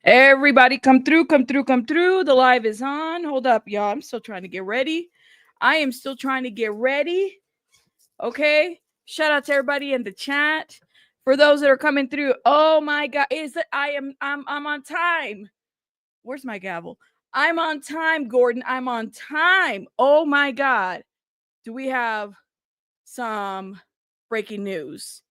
Everybody come through, come through, come through. The live is on. Hold up, y'all. I'm still trying to get ready. I am still trying to get ready. Okay. Shout out to everybody in the chat. For those that are coming through. Oh my god. Is it I'm on time. Where's my gavel? I'm on time, Gordon. I'm on time. Oh my god. Do we have some breaking news?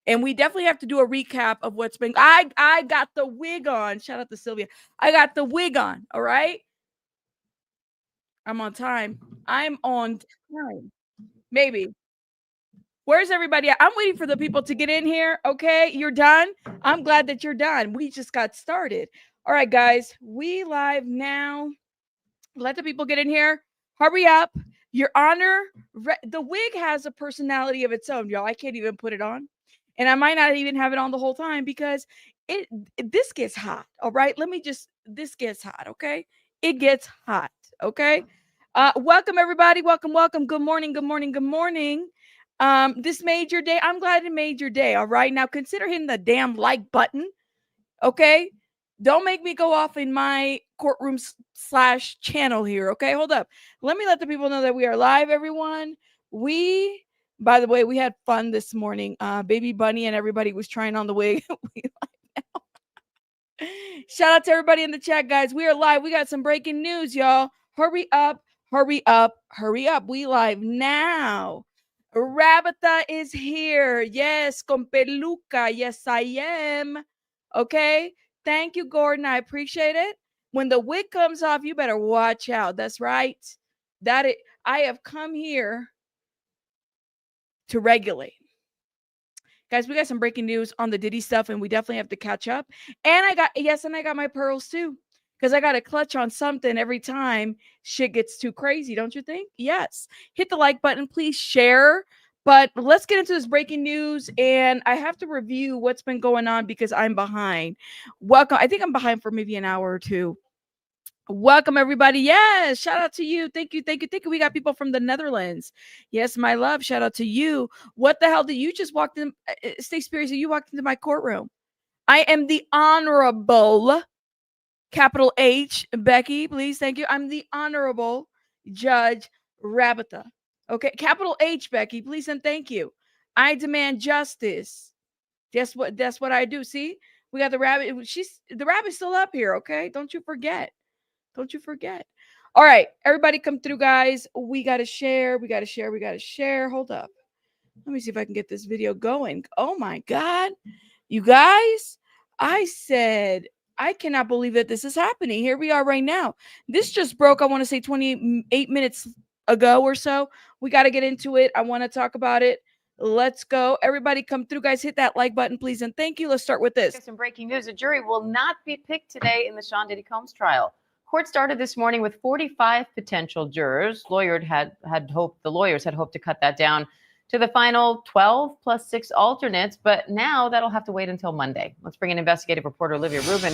And we definitely have to do a recap of what's been. I got the wig on. Shout out to Sylvia. I got the wig on. All right. I'm on time. I'm on time. Maybe. Where's everybody at? I'm waiting for the people to get in here. Okay. You're done. I'm glad that you're done. We just got started. All right, guys. We live now. Let the people get in here. Hurry up. Your Honor. The wig has a personality of its own, y'all. I can't even put it on. And I might not even have it on the whole time because this gets hot. All right. This gets hot. Okay. It gets hot. Okay. Welcome everybody. Welcome, welcome. Good morning. Good morning. Good morning. This made your day. I'm glad it made your day. All right. Now consider hitting the damn like button. Okay. Don't make me go off in my courtroom / channel here. Okay. Hold up. Let me let the people know that we are live, everyone. By the way, we had fun this morning. Baby Bunny and everybody was trying on the wig. Shout out to everybody in the chat, guys. We are live. We got some breaking news, y'all. Hurry up, hurry up, hurry up. We live now. Rabata is here. Yes, con peluca. Yes, I am. Okay. Thank you, Gordon. I appreciate it. When the wig comes off, you better watch out. That's right. I have come here to regulate. Guys, we got some breaking news on the Diddy stuff, and we definitely have to catch up. And I got my pearls too. Because I got to clutch on something every time shit gets too crazy, don't you think? Yes. Hit the like button, please share. But let's get into this breaking news. And I have to review what's been going on because I'm behind. Welcome. I think I'm behind for maybe an hour or two. Welcome, everybody. Yes, shout out to you. Thank you, thank you, thank you. We got people from the Netherlands. Yes, my love. Shout out to you. What the hell did you just walk in? Stay spirits. You walked into my courtroom. I am the honorable, capital H, Becky. Please, thank you. I'm the honorable Judge Rabata. Okay, capital H, Becky. Please and thank you. I demand justice. That's what I do. See, we got the rabbit. The rabbit's still up here. Okay, don't you forget. Don't you forget. All right, everybody come through, guys. We got to share. We got to share. We got to share. Hold up. Let me see if I can get this video going. Oh my God. You guys, I said, I cannot believe that this is happening. Here we are right now. This just broke, I want to say 28 minutes ago or so. We got to get into it. I want to talk about it. Let's go. Everybody come through, guys. Hit that like button, please. And thank you. Let's start with this. Some breaking news. A jury will not be picked today in the DIDDY Combs trial. Court started this morning with 45 potential jurors. The lawyers had hoped to cut that down to the final 12 plus 6 alternates, but now that'll have to wait until Monday. Let's bring in investigative reporter Olivia Rubin.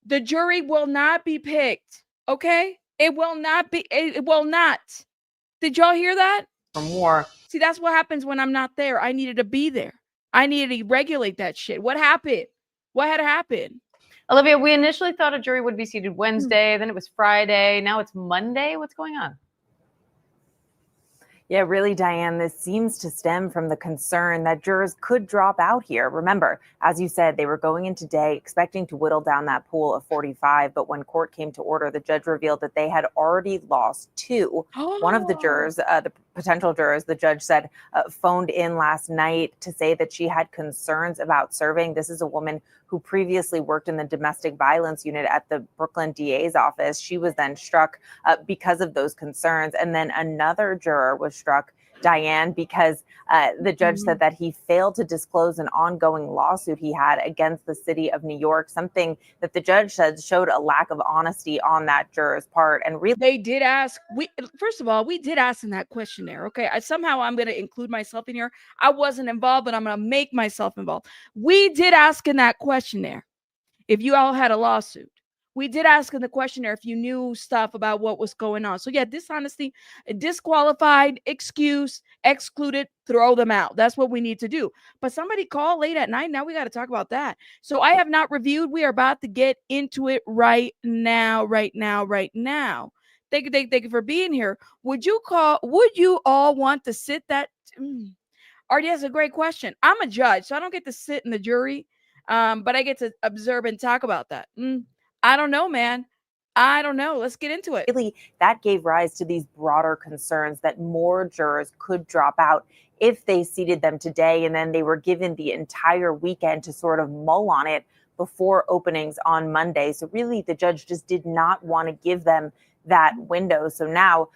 The jury will not be picked, okay? It will not be. It will not. Did y'all hear that? For more. See, that's what happens when I'm not there. I needed to be there. I needed to regulate that shit. What happened? What had happened? Olivia, we initially thought a jury would be seated Wednesday, then it was Friday, now it's Monday. What's going on? Yeah, really, Diane, this seems to stem from the concern that jurors could drop out here. Remember, as you said, they were going in today expecting to whittle down that pool of 45. But when court came to order, the judge revealed that they had already lost 2. One of the jurors, the potential jurors, the judge said, phoned in last night to say that she had concerns about serving. This is a woman who previously worked in the domestic violence unit at the Brooklyn DA's office. She was then struck because of those concerns. And then another juror was struck, Diane, because the judge said that he failed to disclose an ongoing lawsuit he had against the city of New York, something that the judge said showed a lack of honesty on that juror's part. And really, they did ask. First of all, we did ask in that questionnaire. Okay, somehow I'm going to include myself in here. I wasn't involved, but I'm going to make myself involved. We did ask in that questionnaire if you all had a lawsuit. We did ask in the questionnaire if you knew stuff about what was going on. So yeah, dishonesty, disqualified, excuse, excluded, throw them out. That's what we need to do. But somebody called late at night. Now we got to talk about that. So I have not reviewed. We are about to get into it right now, right now, right now. Thank you for being here. Would you all want to sit that? Artie has a great question. I'm a judge, so I don't get to sit in the jury, but I get to observe and talk about that. I don't know, man. I don't know. Let's get into it. Really, that gave rise to these broader concerns that more jurors could drop out if they seated them today and then they were given the entire weekend to sort of mull on it before openings on Monday. So really, the judge just did not want to give them that window. So now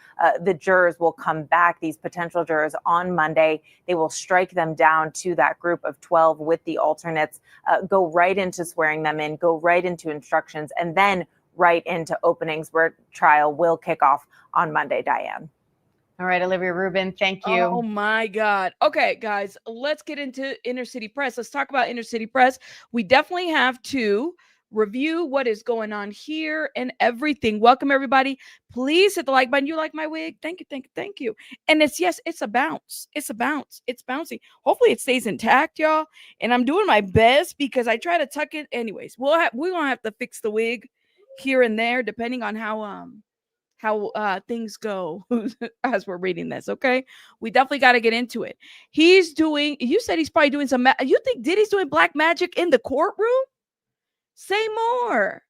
the jurors will come back, these potential jurors, on Monday. They will strike them down to that group of 12 with the alternates, go right into swearing them in, go right into instructions, and then right into openings where trial will kick off on Monday, Diane. All right, Olivia Rubin, thank you. Oh my God. Okay, guys, let's get into inner city press. Let's talk about inner city press. We definitely have to review what is going on here and everything. Welcome, everybody. Please hit the like button. You like my wig? Thank you, thank you, thank you. And it's a bounce. It's a bounce. It's bouncing. Hopefully it stays intact, y'all. And I'm doing my best because I try to tuck it. Anyways, we're gonna have to fix the wig here and there depending on how things go as we're reading this. Okay, we definitely got to get into it. You said he's probably doing some you think Diddy's doing black magic in the courtroom? Say more.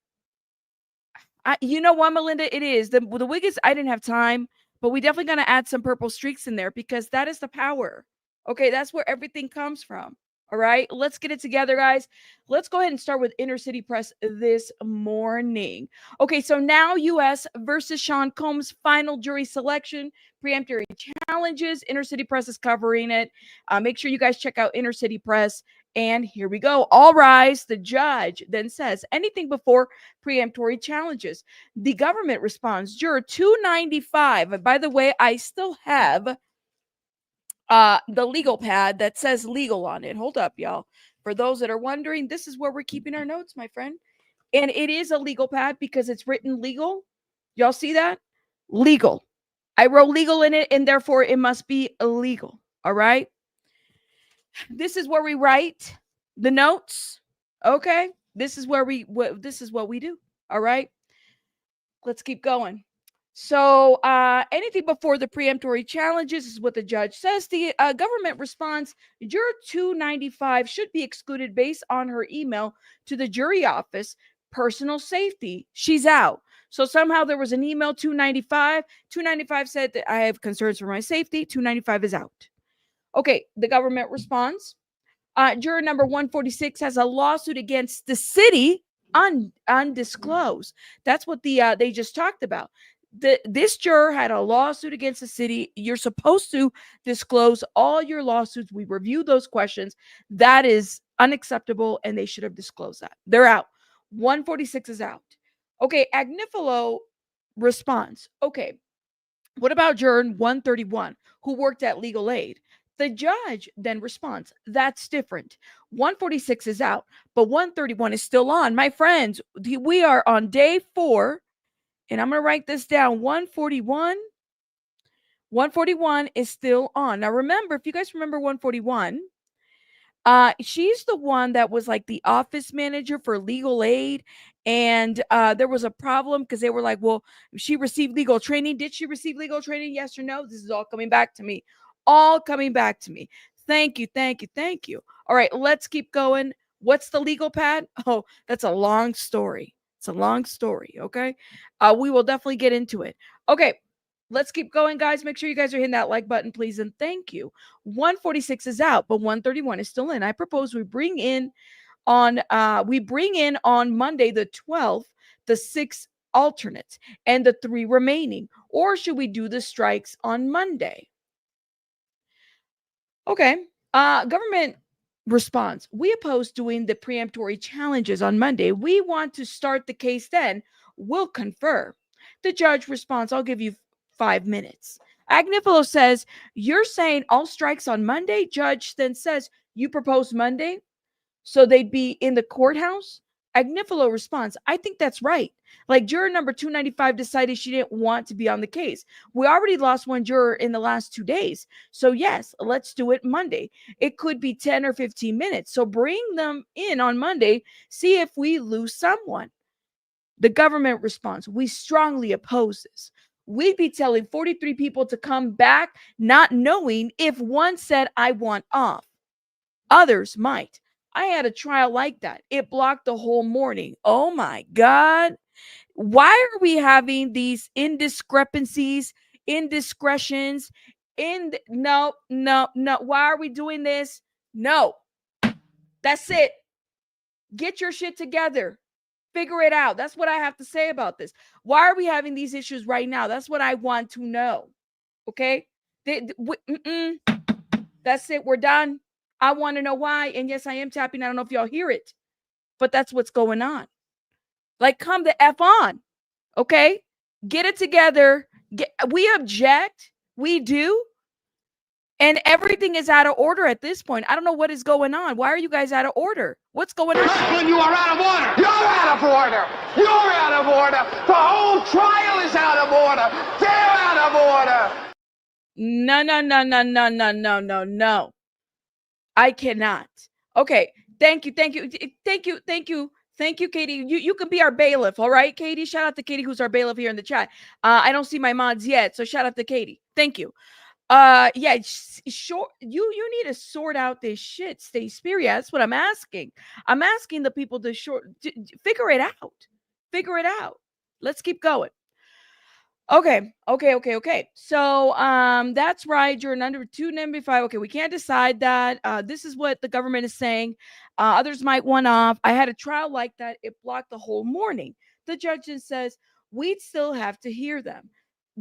You know what, Melinda? It is the wig is. I didn't have time, but we definitely gonna add some purple streaks in there because that is the power. Okay, that's where everything comes from. All right, let's get it together, guys. Let's go ahead and start with inner city press this morning. Okay, so now U.S. versus Sean Combs final jury selection, peremptory challenges. Inner city press is covering it. Make sure you guys check out inner city press. And here we go. All rise. The judge then says anything before peremptory challenges. The government responds. Juror 295. By the way, I still have the legal pad that says legal on it. Hold up, y'all. For those that are wondering, this is where we're keeping our notes, my friend. And it is a legal pad because it's written legal. Y'all see that? Legal. I wrote legal in it, and therefore it must be illegal. All right. This is where we write the notes. Okay. This is what we do. All right. Let's keep going. So anything before the peremptory challenges is what the judge says. The government responds, juror 295 should be excluded based on her email to the jury office. Personal safety. She's out. So somehow there was an email, 295. 295 said that I have concerns for my safety. 295 is out. Okay, the government responds. Juror number 146 has a lawsuit against the city undisclosed. That's what they just talked about. This juror had a lawsuit against the city. You're supposed to disclose all your lawsuits. We reviewed those questions. That is unacceptable, and they should have disclosed that. They're out. 146 is out. Okay, Agnifilo responds. Okay, what about juror 131 who worked at legal aid? The judge then responds, that's different. 146 is out, but 131 is still on. My friends, we are on day 4, and I'm going to write this down. 141 is still on. Now, remember, if you guys remember 141, she's the one that was like the office manager for legal aid. And there was a problem because they were like, well, she received legal training. Did she receive legal training? Yes or no? This is all coming back to me. All coming back to me. Thank you, thank you, thank you. All right, let's keep going. What's the legal pad? Oh, that's a long story. It's a long story, okay? We will definitely get into it. Okay, let's keep going, guys. Make sure you guys are hitting that like button, please, and thank you. 146 is out, but 131 is still in. I propose we bring in on Monday the 12th the 6 alternates and the 3 remaining, or should we do the strikes on Monday? Okay. Government response. We oppose doing the peremptory challenges on Monday. We want to start the case then. We'll confer. The judge responds, I'll give you 5 minutes. Agnifilo says, you're saying all strikes on Monday? Judge then says, you propose Monday? So they'd be in the courthouse? Agnifilo responds, I think that's right. Like juror number 295 decided she didn't want to be on the case. We already lost one juror in the last 2 days. So yes, let's do it Monday. It could be 10 or 15 minutes. So bring them in on Monday, see if we lose someone. The government responds, we strongly oppose this. We'd be telling 43 people to come back, not knowing if one said, I want off. Others might. I had a trial like that. It blocked the whole morning. Oh my God. Why are we having these indiscrepancies, indiscretions? No. Why are we doing this? No. That's it. Get your shit together. Figure it out. That's what I have to say about this. Why are we having these issues right now? That's what I want to know. Okay? That's it. We're done. I want to know why. And yes, I am tapping. I don't know if y'all hear it, but that's what's going on. Like, come the F on. Okay? Get it together. We object. We do. And everything is out of order at this point. I don't know what is going on. Why are you guys out of order? What's going on? When you are out of order. You're out of order. You're out of order. The whole trial is out of order. They're out of order. No. I cannot. Okay. Thank you, Katie. You can be our bailiff, all right, Katie? Shout out to Katie, who's our bailiff here in the chat. I don't see my mods yet, so shout out to Katie. Thank you. Yeah, sure. You need to sort out this shit, Stay Spirit. That's what I'm asking. I'm asking the people to figure it out. Figure it out. Let's keep going. Okay. So that's right. You're number 295. Okay, we can't decide that. This is what the government is saying. Others might want off. I had a trial like that. It blocked the whole morning. The judge then says we'd still have to hear them.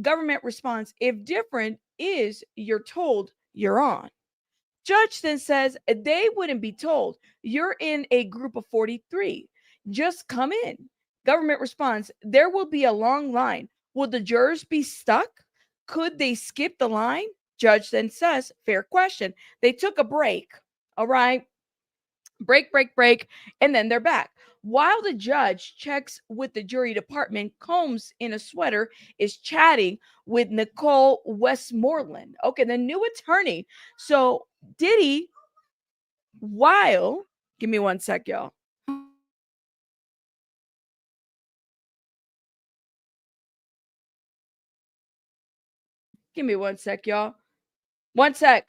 Government response, if different is you're told you're on. Judge then says they wouldn't be told. You're in a group of 43. Just come in. Government responds, there will be a long line. Will the jurors be stuck? Could they skip the line? Judge then says, fair question. They took a break. All right. Break. And then they're back. While the judge checks with the jury department, Combs in a sweater is chatting with Nicole Westmoreland. Okay, the new attorney. So Diddy, give me one sec, y'all. Give me one sec, y'all. One sec.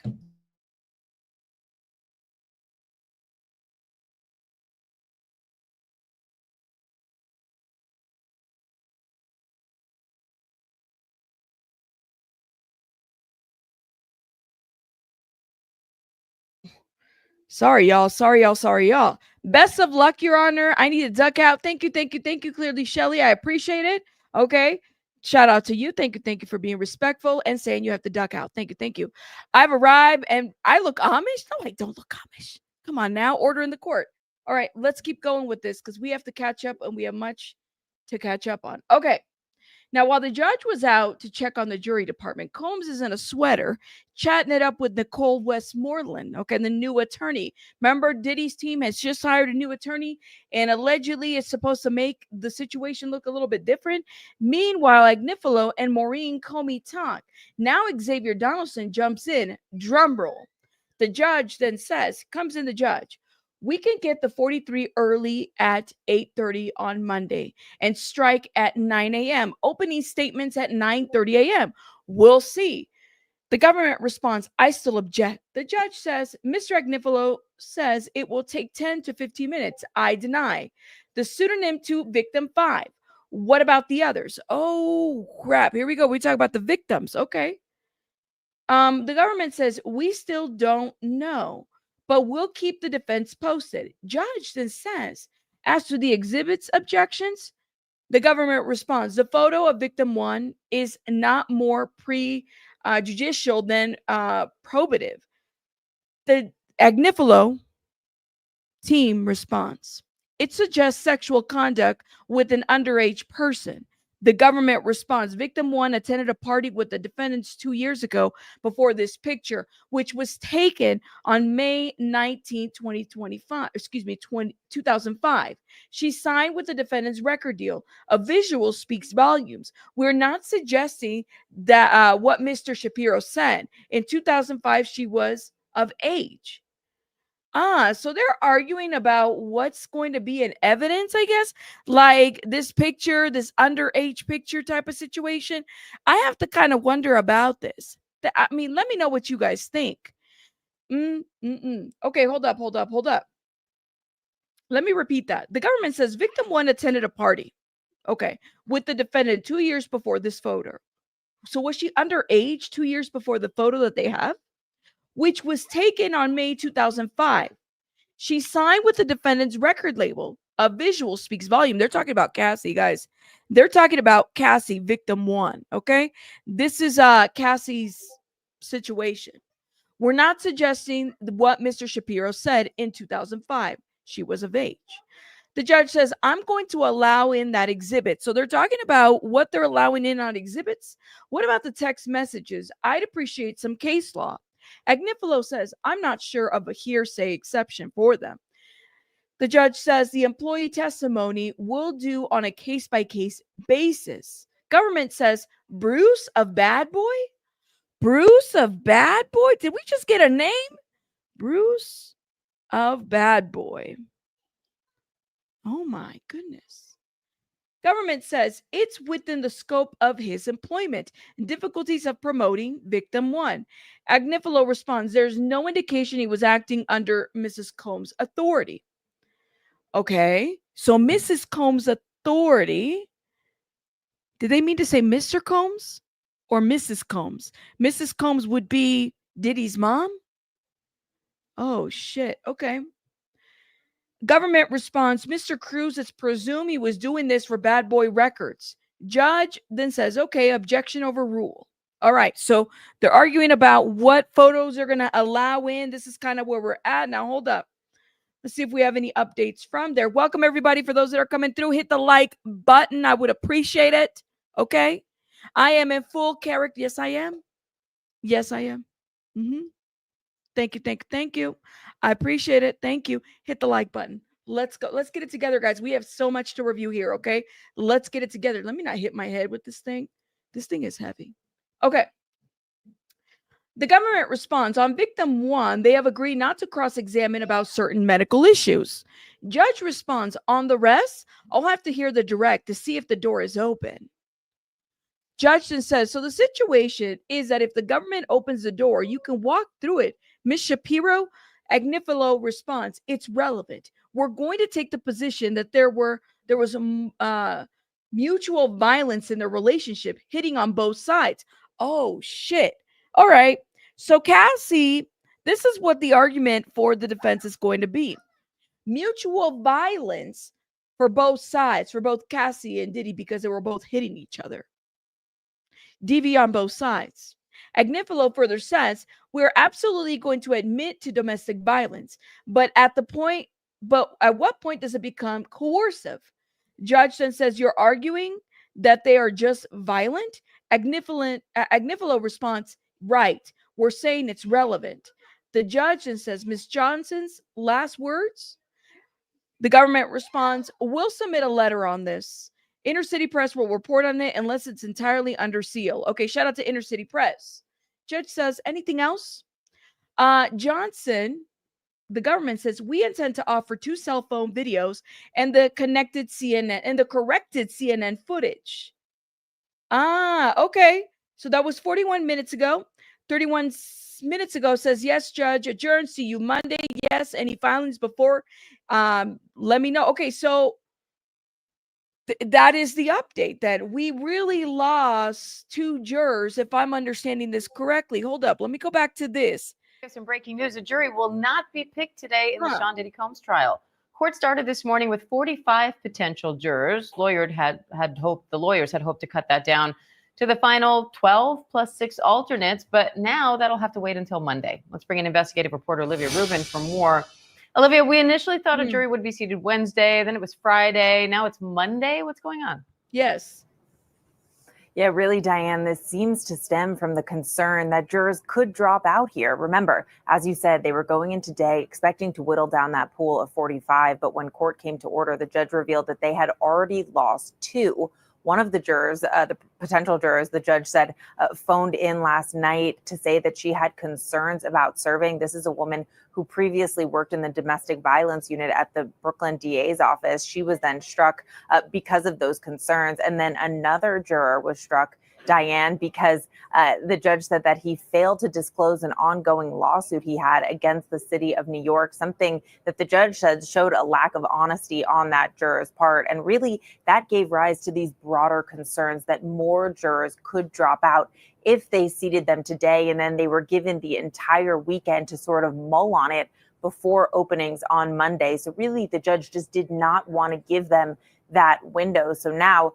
Sorry, y'all. Best of luck, Your Honor. I need to duck out. Thank you, clearly, Shelly. I appreciate it. Okay. Shout out to you. Thank you for being respectful and saying you have to duck out. Thank you. I've arrived and I look Amish. No, I don't look Amish. Come on now. Order in the court. All right, let's keep going with this because we have to catch up and we have much to catch up on. Okay. Now, while the judge was out to check on the jury department, Combs is in a sweater chatting it up with Nicole Westmoreland, okay, the new attorney. Remember, Diddy's team has just hired a new attorney, and allegedly it's supposed to make the situation look a little bit different. Meanwhile, Agnifilo and Maureen Comey talk. Now Xavier Donaldson jumps in, drum roll. The judge then comes in the judge. We can get the 43 early at 8:30 on Monday and strike at 9 a.m. Opening statements at 9:30 a.m. We'll see. The government responds, I still object. The judge says, Mr. Agnifilo says it will take 10 to 15 minutes. I deny. The pseudonym to victim 5. What about the others? Oh, crap. Here we go. We talk about the victims. Okay. The government says, we still don't know, but we'll keep the defense posted. Judge then says, as to the exhibits objections, the government responds, the photo of victim 1 is not more prejudicial than probative. The Agnifilo team responds, it suggests sexual conduct with an underage person. The government responds. Victim 1 attended a party with the defendants 2 years ago before this picture, which was taken on May 19, 2005. She signed with the defendant's record deal. A visual speaks volumes. We're not suggesting that what Mr. Shapiro said. In 2005, she was of age. So they're arguing about what's going to be in evidence, I guess, like this picture, this underage picture type of situation. I have to kind of wonder about this. I mean, let me know what you guys think. Okay, hold up. Let me repeat that. The government says victim 1 attended a party, okay, with the defendant 2 years before this photo. So was she underage 2 years before the photo that they have, which was taken on May 2005? She signed with the defendant's record label. A visual speaks volume. They're talking about Cassie, guys. They're talking about Cassie, victim 1. Okay. This is Cassie's situation. We're not suggesting what Mr. Shapiro said in 2005. She was of age. The judge says, I'm going to allow in that exhibit. So they're talking about what they're allowing in on exhibits. What about the text messages? I'd appreciate some case law. Agnifilo says, I'm not sure of a hearsay exception for them. The judge says the employee testimony will do on a case-by-case basis. Government says, Bruce of Bad Boy? Bruce of Bad Boy? Did we just get a name? Bruce of Bad Boy. Oh my goodness. Government says it's within the scope of his employment and difficulties of promoting victim 1. Agnifilo responds, there's no indication he was acting under Mrs. Combs' authority. Okay, so Mrs. Combs' authority, did they mean to say Mr. Combs or Mrs. Combs? Mrs. Combs would be Diddy's mom? Oh, shit. Okay. Government responds, Mr. Cruz, it's presumed he was doing this for Bad Boy Records. Judge then says, okay, objection overruled. All right, so they're arguing about what photos they're going to allow in. This is kind of where we're at. Now, hold up. Let's see if we have any updates from there. Welcome, everybody. For those that are coming through, hit the like button. I would appreciate it. Okay? I am in full character. Yes, I am. Yes, I am. Thank you. I appreciate it. Thank you. Hit the like button. Let's go. Let's get it together, guys. We have so much to review here, okay? Let's get it together. Let me not hit my head with this thing. This thing is heavy. Okay. The government responds, on victim 1, they have agreed not to cross-examine about certain medical issues. Judge responds, on the rest, I'll have to hear the direct to see if the door is open. Judge then says, so the situation is that if the government opens the door, you can walk through it. Ms. Shapiro, Agnifilo responds, it's relevant. We're going to take the position that there was a mutual violence in the relationship, hitting on both sides. Oh, shit. All right. So Cassie, this is what the argument for the defense is going to be. Mutual violence for both sides, for both Cassie and Diddy, because they were both hitting each other. DV on both sides. Agnifilo further says, we're absolutely going to admit to domestic violence, but at what point does it become coercive? Judge then says, you're arguing that they are just violent? Agnifilo responds, right. We're saying it's relevant. The judge then says, Ms. Johnson's last words? The government responds, we'll submit a letter on this. Inner City Press will report on it unless it's entirely under seal. Okay, shout out to Inner City Press. Judge says, anything else? Johnson, the government says, we intend to offer 2 cell phone videos and the corrected CNN footage. Okay. So that was 41 minutes ago. 31 minutes ago says, yes, judge, adjourn. See you Monday. Yes. Any filings before? Let me know. Okay. So that is the update, that we really lost 2 jurors, if I'm understanding this correctly. Hold up. Let me go back to this. Some breaking news. A jury will not be picked today in the Sean Diddy Combs trial. Court started this morning with 45 potential jurors. The lawyers had hoped to cut that down to the final 12 plus 6 alternates, but now that'll have to wait until Monday. Let's bring in investigative reporter Olivia Rubin for more. Olivia, we initially thought a jury would be seated Wednesday, then it was Friday, now it's Monday. What's going on? Yes. Yeah, really, Diane, this seems to stem from the concern that jurors could drop out here. Remember, as you said, they were going in today expecting to whittle down that pool of 45, but when court came to order, the judge revealed that they had already lost two. One of the jurors, the potential jurors, the judge said, phoned in last night to say that she had concerns about serving. This is a woman who previously worked in the domestic violence unit at the Brooklyn DA's office. She was then struck because of those concerns. And then another juror was struck, Diane, because the judge said that he failed to disclose an ongoing lawsuit he had against the city of New York, something that the judge said showed a lack of honesty on that juror's part. And really, that gave rise to these broader concerns that more jurors could drop out if they seated them today and then they were given the entire weekend to sort of mull on it before openings on Monday. So really, the judge just did not want to give them that window. So now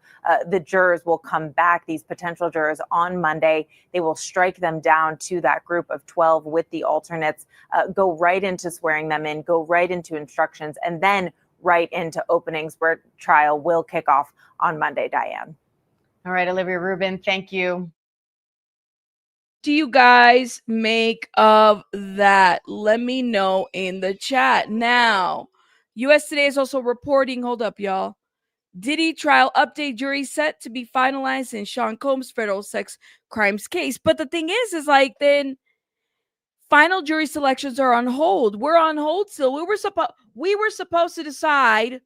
the jurors will come back, these potential jurors, on Monday. They will strike them down to that group of 12 with the alternates, go right into swearing them in, go right into instructions, and then right into openings where trial will kick off on Monday, Diane. All right, Olivia Rubin, thank you. Do you guys make of that? Let me know in the chat. Now, US Today is also reporting, hold up, y'all. Diddy trial update, jury set to be finalized in Sean Combs' federal sex crimes case. But the thing is like, then final jury selections are on hold. We're on hold still. We were supposed to decide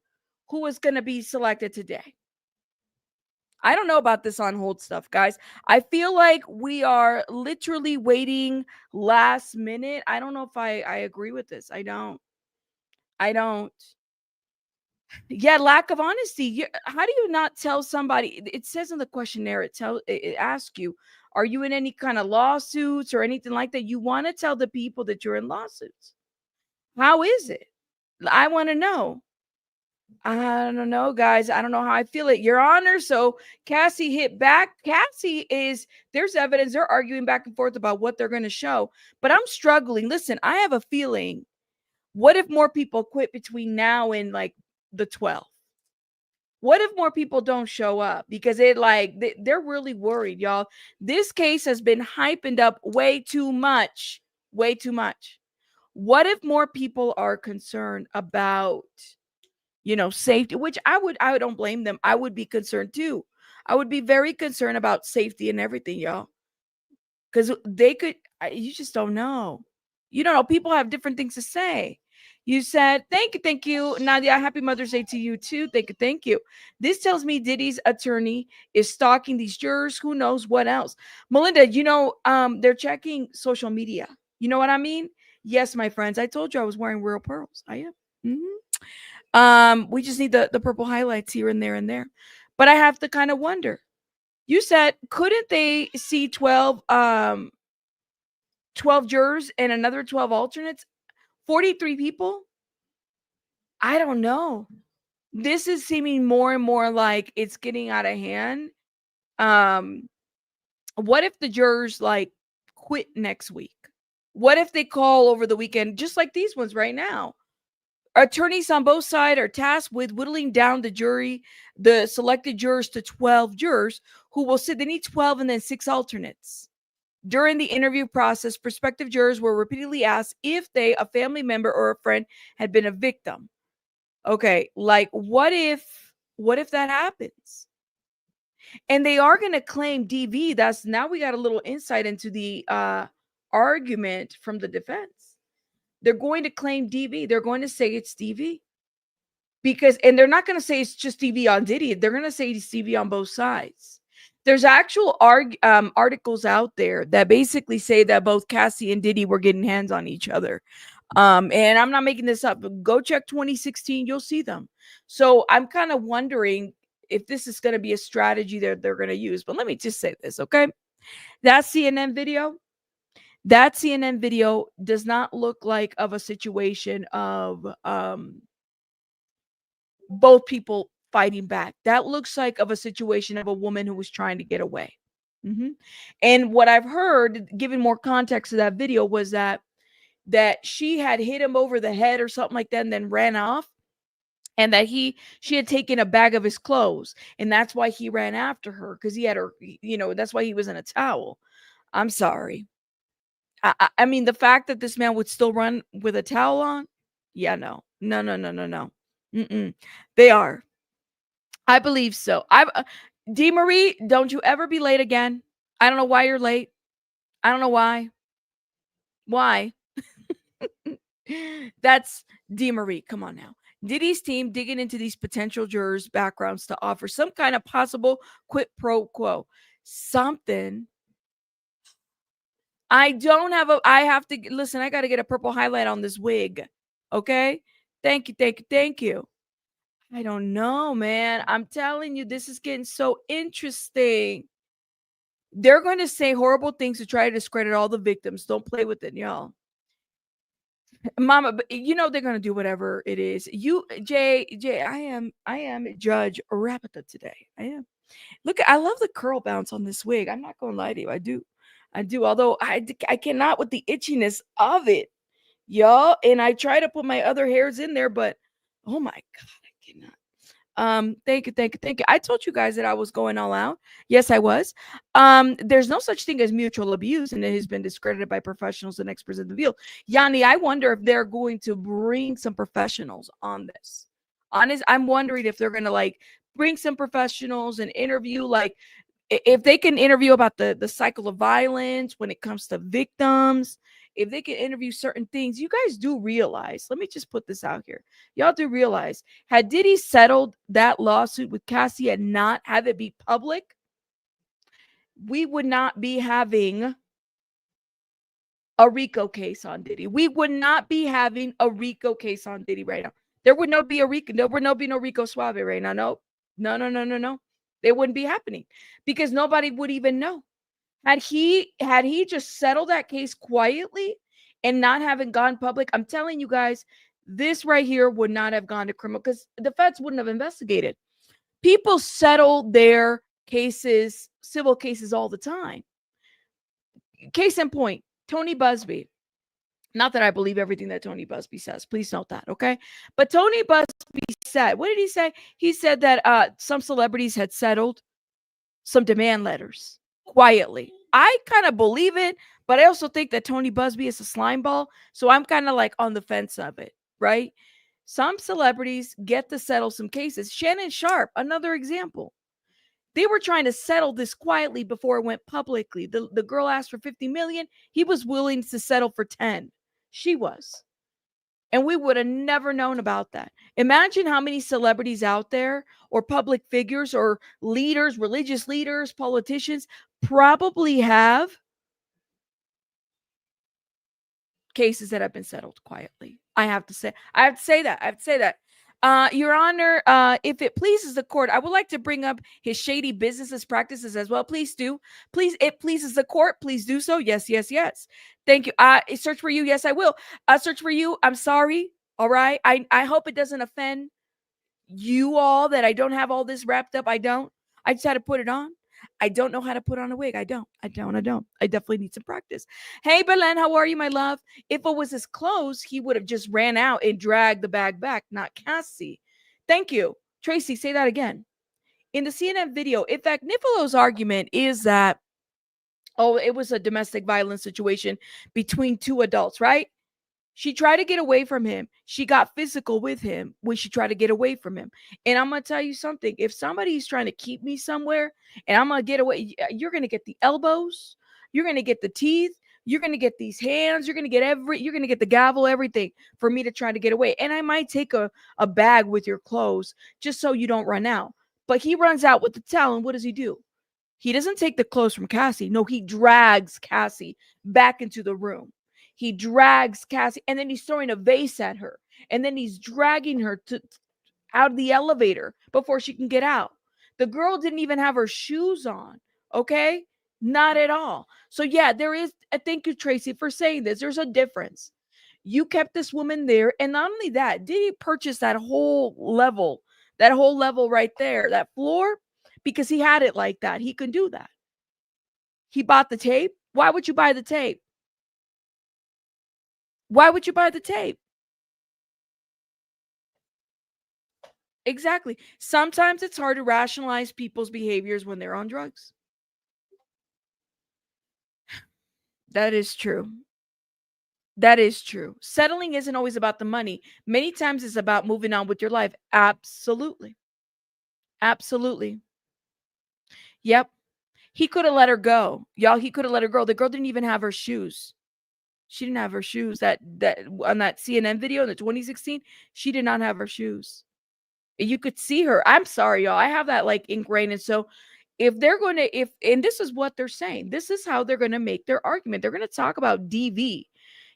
who was going to be selected today. I don't know about this on hold stuff, guys. I feel like we are literally waiting last minute. I don't know if I agree with this. I don't. Yeah, lack of honesty. How do you not tell somebody? It says in the questionnaire, it asks you, are you in any kind of lawsuits or anything like that? You want to tell the people that you're in lawsuits. How is it? I want to know. I don't know, guys. I don't know how I feel it, Your Honor. So Cassie hit back. There's evidence. They're arguing back and forth about what they're going to show. But I'm struggling. Listen, I have a feeling. What if more people quit between now and like the 12th? What if more people don't show up? Because they're really worried, y'all. This case has been hyped up way too much. Way too much. What if more people are concerned about safety, which I don't blame them. I would be concerned too. I would be very concerned about safety and everything, y'all. Because you just don't know. You don't know. People have different things to say. You said, thank you, Nadia. Happy Mother's Day to you too. Thank you. This tells me Diddy's attorney is stalking these jurors. Who knows what else? Melinda, they're checking social media. You know what I mean? Yes, my friends. I told you I was wearing real pearls. I am. We just need the purple highlights here and there and there. But I have to kind of wonder. You said, couldn't they see 12 jurors and another 12 alternates? 43 people? I don't know. This is seeming more and more like it's getting out of hand. What if the jurors quit next week? What if they call over the weekend, just like these ones right now? Attorneys on both sides are tasked with whittling down the selected jurors to 12 jurors who will sit. They need 12 and then 6 alternates. During the interview process, prospective jurors were repeatedly asked if a family member or a friend had been a victim. Okay, what if that happens? And they are going to claim DV. Now we got a little insight into the argument from the defense. They're going to claim DV. They're going to say it's DV. And they're not going to say it's just DV on Diddy. They're going to say it's DV on both sides. There's actual articles out there that basically say that both Cassie and Diddy were getting hands on each other. And I'm not making this up. Go check 2016. You'll see them. So I'm kind of wondering if this is going to be a strategy that they're going to use. But let me just say this, okay? That CNN video does not look like of a situation of both people fighting back. That looks like of a situation of a woman who was trying to get away. And what I've heard, giving more context to that video, was that she had hit him over the head or something like that and then ran off. and that she had taken a bag of his clothes, and that's why he ran after her, because he had her, that's why he was in a towel. I'm sorry. I mean, the fact that this man would still run with a towel on, yeah, no, no, no, no, no, no. Mm-mm. They are. I believe so. D. Marie, don't you ever be late again. I don't know why you're late. I don't know why. Why? That's D. Marie. Come on now. Diddy's team digging into these potential jurors' backgrounds to offer some kind of possible quid pro quo. Something. I don't have I have to listen. I got to get a purple highlight on this wig. Okay. Thank you. Thank you. Thank you. I don't know, man. I'm telling you, this is getting so interesting. They're going to say horrible things to try to discredit all the victims. Don't play with it, y'all. Mama, but they're going to do whatever it is. Jay, I am Judge Rapita today. I am. Look, I love the curl bounce on this wig. I'm not going to lie to you. I do. Although I cannot with the itchiness of it, y'all. And I try to put my other hairs in there, but oh my God, I cannot. Thank you, thank you, thank you. I told you guys that I was going all out. Yes, I was. There's no such thing as mutual abuse, and it has been discredited by professionals and experts in the field. Yanni, I wonder if they're going to bring some professionals on this. Honest, I'm wondering if they're going to like bring some professionals and interview, like if they can interview about the cycle of violence when it comes to victims. If they can interview certain things, you guys do realize, let me just put this out here. Y'all do realize, had Diddy settled that lawsuit with Cassie and not have it be public, we would not be having a RICO case on Diddy. We would not be having a RICO case on Diddy right now. There would not be a RICO. There would not be no RICO Suave right now. No, no, no, no, no, no. It wouldn't be happening because nobody would even know. Had he just settled that case quietly and not having gone public, I'm telling you guys, this right here would not have gone to criminal because the feds wouldn't have investigated. People settle their cases, civil cases all the time. Case in point, Tony Busby. Not that I believe everything that Tony Busby says. Please note that, okay? But Tony Busby said, what did he say? He said that some celebrities had settled some demand letters quietly. I kind of believe it, but I also think that Tony Busby is a slime ball. So I'm kind of like on the fence of it, right? Some celebrities get to settle some cases. Shannon Sharp, another example. They were trying to settle this quietly before it went publicly. The girl asked for 50 million. He was willing to settle for 10. She was. And we would have never known about that. Imagine how many celebrities out there or public figures or leaders, religious leaders, politicians probably have cases that have been settled quietly. I have to say that. Your Honor, if it pleases the court, I would like to bring up his shady businesses practices as well. Please do. Please, it pleases the court. Please do so. Yes, yes, yes. Thank you. Search for you. Yes, I will. Search for you. I'm sorry. All right. I hope it doesn't offend you all that I don't have all this wrapped up. I don't. I just had to put it on. I don't know how to put on a wig. I don't. I definitely need some practice. Hey, Belen, how are you, my love? If it was his clothes, he would have just ran out and dragged the bag back, not Cassie. Thank you. Tracy, say that again. In the CNN video, if Agnifalo's argument is that, oh, it was a domestic violence situation between two adults, right? She tried to get away from him. She got physical with him when she tried to get away from him. And I'm going to tell you something. If somebody's trying to keep me somewhere and I'm going to get away, you're going to get the elbows. You're going to get the teeth. You're going to get these hands. You're going to get the gavel, everything for me to try to get away. And I might take a bag with your clothes just so you don't run out. But he runs out with the towel. And what does he do? He doesn't take the clothes from Cassie. No, he drags Cassie back into the room. He drags Cassie, and then he's throwing a vase at her, and then he's dragging her out of the elevator before she can get out. The girl didn't even have her shoes on, okay? Not at all. So yeah, there is. Thank you, Tracy, for saying this. There's a difference. You kept this woman there, and not only that, did he purchase that whole level right there, that floor, because he had it like that. He can do that. He bought the tape. Why would you buy the tape? Why would you buy the tape? Exactly. Sometimes it's hard to rationalize people's behaviors when they're on drugs. That is true. That is true. Settling isn't always about the money. Many times it's about moving on with your life. Absolutely. Absolutely. Yep. He could have let her go. Y'all, he could have let her go. The girl didn't even have her shoes. She didn't have her shoes. That on that CNN video in the 2016, she did not have her shoes. You could see her. I'm sorry, y'all. I have that like ingrained. And so if they're going to, if, and this is what they're saying, this is how they're going to make their argument. They're going to talk about DV.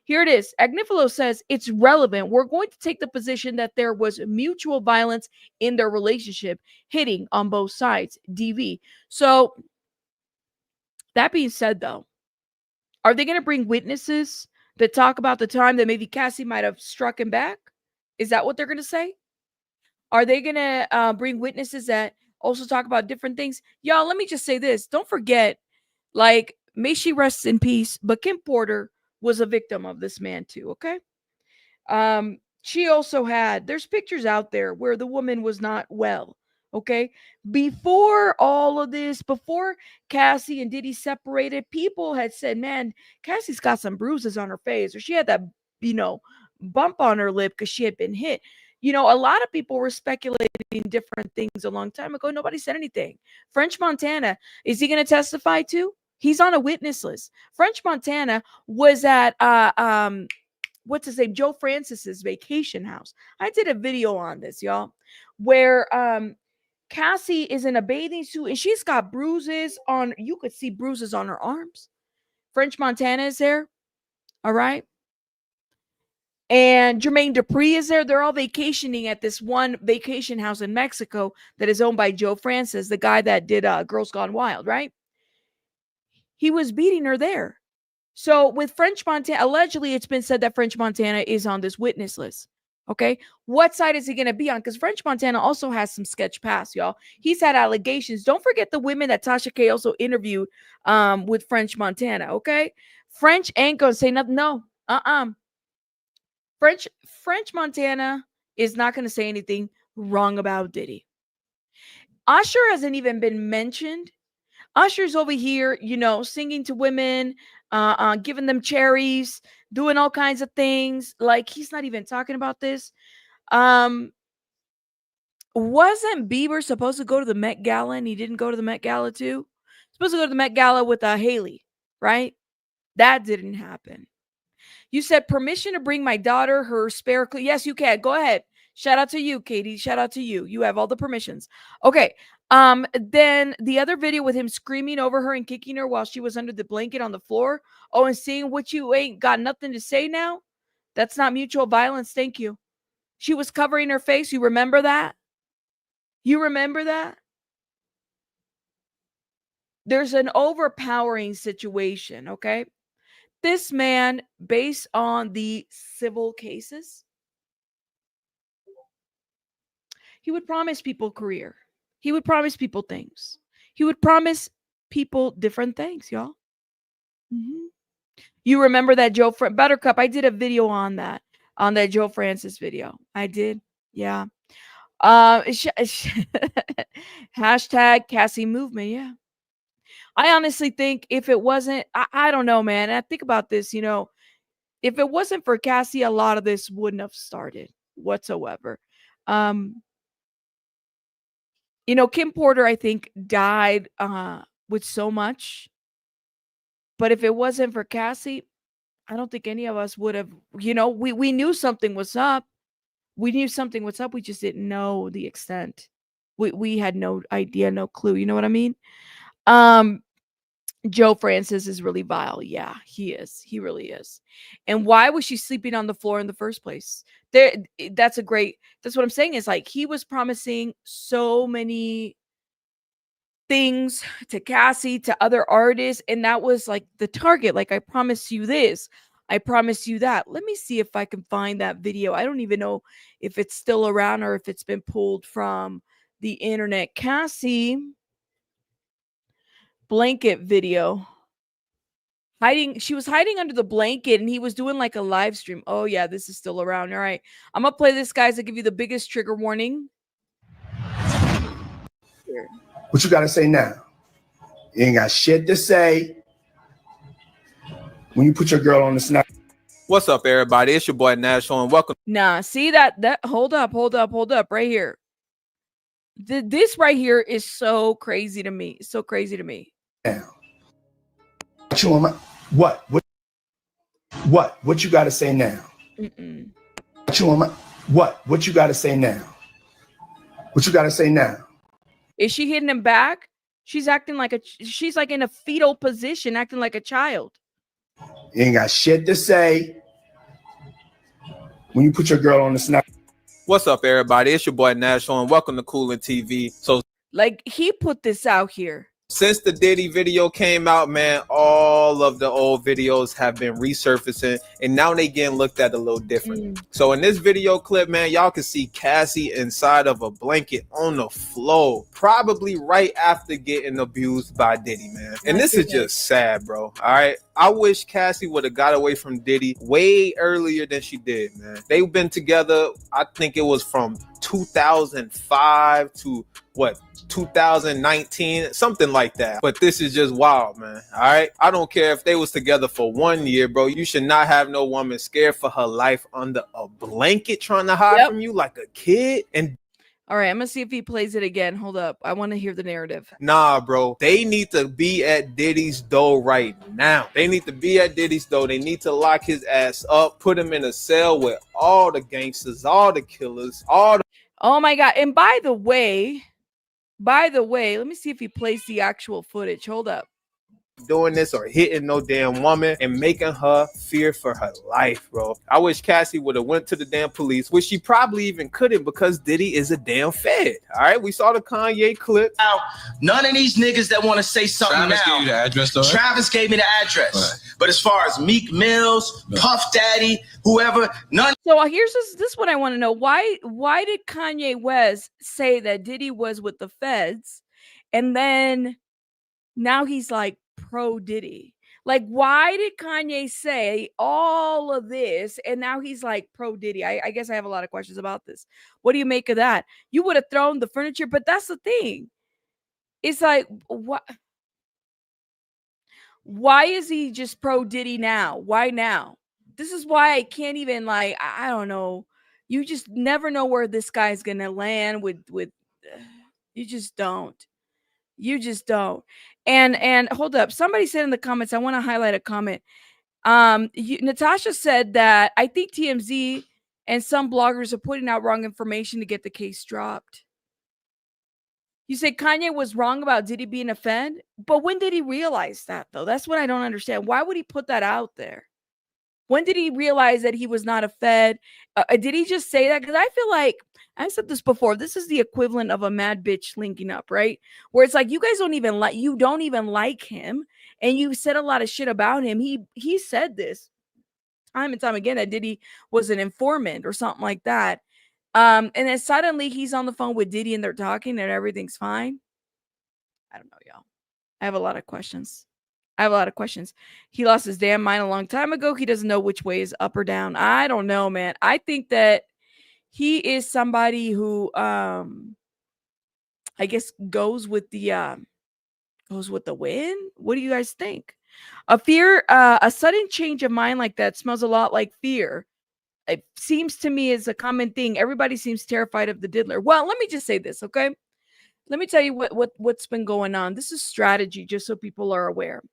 Here it is. Agnifilo says it's relevant. We're going to take the position that there was mutual violence in their relationship, hitting on both sides, DV. So that being said, though, are they going to bring witnesses that talk about the time that maybe Cassie might have struck him back? Is that what they're going to say? Are they going to bring witnesses that also talk about different things? Y'all, let me just say this. Don't forget, like, may she rest in peace, but Kim Porter was a victim of this man too, okay? She also had, there's pictures out there where the woman was not well, okay? Before all of this, before Cassie and Diddy separated, people had said, man, Cassie's got some bruises on her face, or she had that, bump on her lip because she had been hit. A lot of people were speculating different things a long time ago. Nobody said anything. French Montana, is he going to testify too? He's on a witness list. French Montana was at what's his name? Joe Francis's vacation house. I did a video on this, y'all, where Cassie is in a bathing suit and she's got bruises on, you could see bruises on her arms. French Montana is there. All right. And Jermaine Dupree is there. They're all vacationing at this one vacation house in Mexico that is owned by Joe Francis, the guy that did Girls Gone Wild, right? He was beating her there. So with French Montana, allegedly it's been said that French Montana is on this witness list. Okay. What side is he going to be on? Because French Montana also has some sketch past, y'all. He's had allegations. Don't forget the women that Tasha K also interviewed with French Montana. Okay. French ain't going to say nothing. No. French Montana is not going to say anything wrong about Diddy. Usher hasn't even been mentioned. Usher's over here, singing to women, giving them cherries, doing all kinds of things. Like, he's not even talking about this. Wasn't Bieber supposed to go to the Met Gala and he didn't go to the Met Gala too? Supposed to go to the Met Gala with Haley, right? That didn't happen. You said permission to bring my daughter her spare. Yes, you can. Go ahead. Shout out to you, Katie. Shout out to you. You have all the permissions. Okay. Then the other video with him screaming over her and kicking her while she was under the blanket on the floor. Oh, and seeing what you ain't got nothing to say now. That's not mutual violence. Thank you. She was covering her face. You remember that? You remember that? There's an overpowering situation. Okay. This man, based on the civil cases, he would promise people career. He would promise people things. He would promise people different things, y'all. Mm-hmm. You remember that Buttercup? I did a video on that Joe Francis video. I did. Yeah. Hashtag Cassie movement. Yeah. I honestly think if it wasn't, I don't know, man. I think about this, if it wasn't for Cassie, a lot of this wouldn't have started whatsoever. Kim Porter, I think, died with so much. But if it wasn't for Cassie, I don't think any of us would have, we knew something was up. We knew something was up. We just didn't know the extent. We had no idea, no clue. You know what I mean? Joe Francis is really vile. Yeah, he is. He really is. And why was she sleeping on the floor in the first place? That's what I'm saying is like he was promising so many things to Cassie, to other artists, and that was like the target. Like, I promise you this, I promise you that. Let me see if I can find that video. I don't even know if it's still around or if it's been pulled from the internet. Cassie blanket video. She was hiding under the blanket and he was doing like a live stream. Oh yeah, this is still around. All right. I'm gonna play this, guys. I give you the biggest trigger warning. here. What you got to say now? You ain't got shit to say. When you put your girl on the snap. What's up, everybody? It's your boy Nashville, and welcome. Nah, see that hold up right here. This right here is so crazy to me. So crazy to me. Now. What you on my what you got to say now? What you on my what you got to say now? What you got to say now? Is she hitting him back? She's acting like she's like in a fetal position, acting like a child. You ain't got shit to say. When you put your girl on the snap. What's up, everybody? It's your boy Nashville, and welcome to Coolin TV. So, like, he put this out here. Since the Diddy video came out, man, all of the old videos have been resurfacing, and now they getting looked at a little different. So in this video clip, man, y'all can see Cassie inside of a blanket on the floor, probably right after getting abused by Diddy, man. And this is just sad, bro. All right. I wish Cassie would have got away from Diddy way earlier than she did, man. They've been together, I think it was from 2005 to what, 2019, something like that. But this is just wild, man. All right. I don't care if they was together for 1 year, bro. You should not have no woman scared for her life under a blanket trying to hide from you like a kid. And all right, I'm gonna see if he plays it again. Hold up, I want to hear the narrative. Nah, bro, they need to be at Diddy's door right now. They need to be at Diddy's door. They need to lock his ass up, put him in a cell with all the gangsters, all the killers, all the. Oh my God! And by the way, let me see if he plays the actual footage. Hold up. Doing this or hitting no damn woman and making her fear for her life, bro. I wish Cassie would have went to the damn police, which she probably even couldn't because Diddy is a damn fed. All right, we saw the Kanye clip. Now, none of these niggas that want to say something Travis now. gave you the address, though, right? Travis gave me the address. Right. But as far as Meek Mills, Puff Daddy, whoever, none. So here's this what I want to know. Why did Kanye West say that Diddy was with the feds, and then now he's like pro Diddy? Like, why did Kanye say all of this and now he's like pro Diddy? I guess I have a lot of questions about this. What do you make of that? You would have thrown the furniture, but that's the thing. It's like, what? Why is he just pro Diddy now? Why now? This is why I can't even, like, I don't know. You just never know where this guy's gonna land with you just don't. You just don't. And hold up. Somebody said in the comments, I want to highlight a comment. Natasha said that I think TMZ and some bloggers are putting out wrong information to get the case dropped. You say Kanye was wrong about Diddy being a fed, but when did he realize that, though? That's what I don't understand. Why would he put that out there? When did he realize that he was not a fed? Did he just say that? Because I feel like, I said this before, this is the equivalent of a mad bitch linking up, right? Where it's like, you guys don't even like him, and you said a lot of shit about him. He said this time and time again that Diddy was an informant or something like that. And then suddenly he's on the phone with Diddy and they're talking and everything's fine. I don't know, y'all. I have a lot of questions. He lost his damn mind a long time ago. He doesn't know which way is up or down. I don't know, man. I think that he is somebody who, I guess, goes with the wind. What do you guys think? A sudden change of mind like that smells a lot like fear. It seems to me is a common thing. Everybody seems terrified of the diddler. Well, let me just say this, okay? Let me tell you what's been going on. This is strategy, just so people are aware.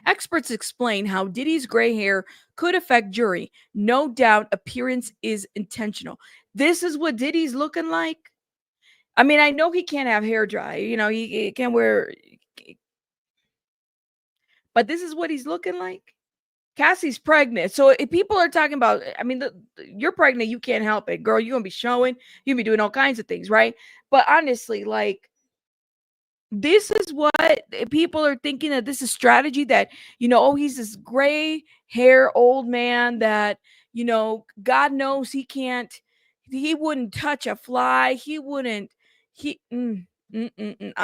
Experts explain how Diddy's gray hair could affect jury. No doubt appearance is intentional. This is what Diddy's looking like. I mean, I know he can't have hair dry. You know, he can't wear. But this is what he's looking like. Cassie's pregnant. So if people are talking about, I mean, you're pregnant, you can't help it. Girl, you're going to be showing. You're going to be doing all kinds of things, right? But honestly, like, this is what people are thinking, that this is strategy, that, you know, oh, he's this gray hair old man that, you know, God knows he wouldn't touch a fly. I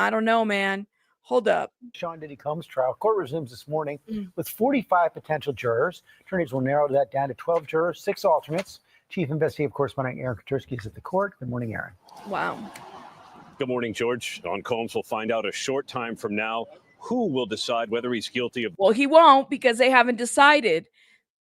don't know, man. Hold up. DIDDY Combs trial. Court resumes this morning with 45 potential jurors. Attorneys will narrow that down to 12 jurors, 6 alternates. Chief Investigative Correspondent Aaron Katursky is at the court. Good morning, Aaron. Wow. Good morning, George. On Combs, we'll find out a short time from now who will decide whether he's guilty of. Well, he won't because they haven't decided.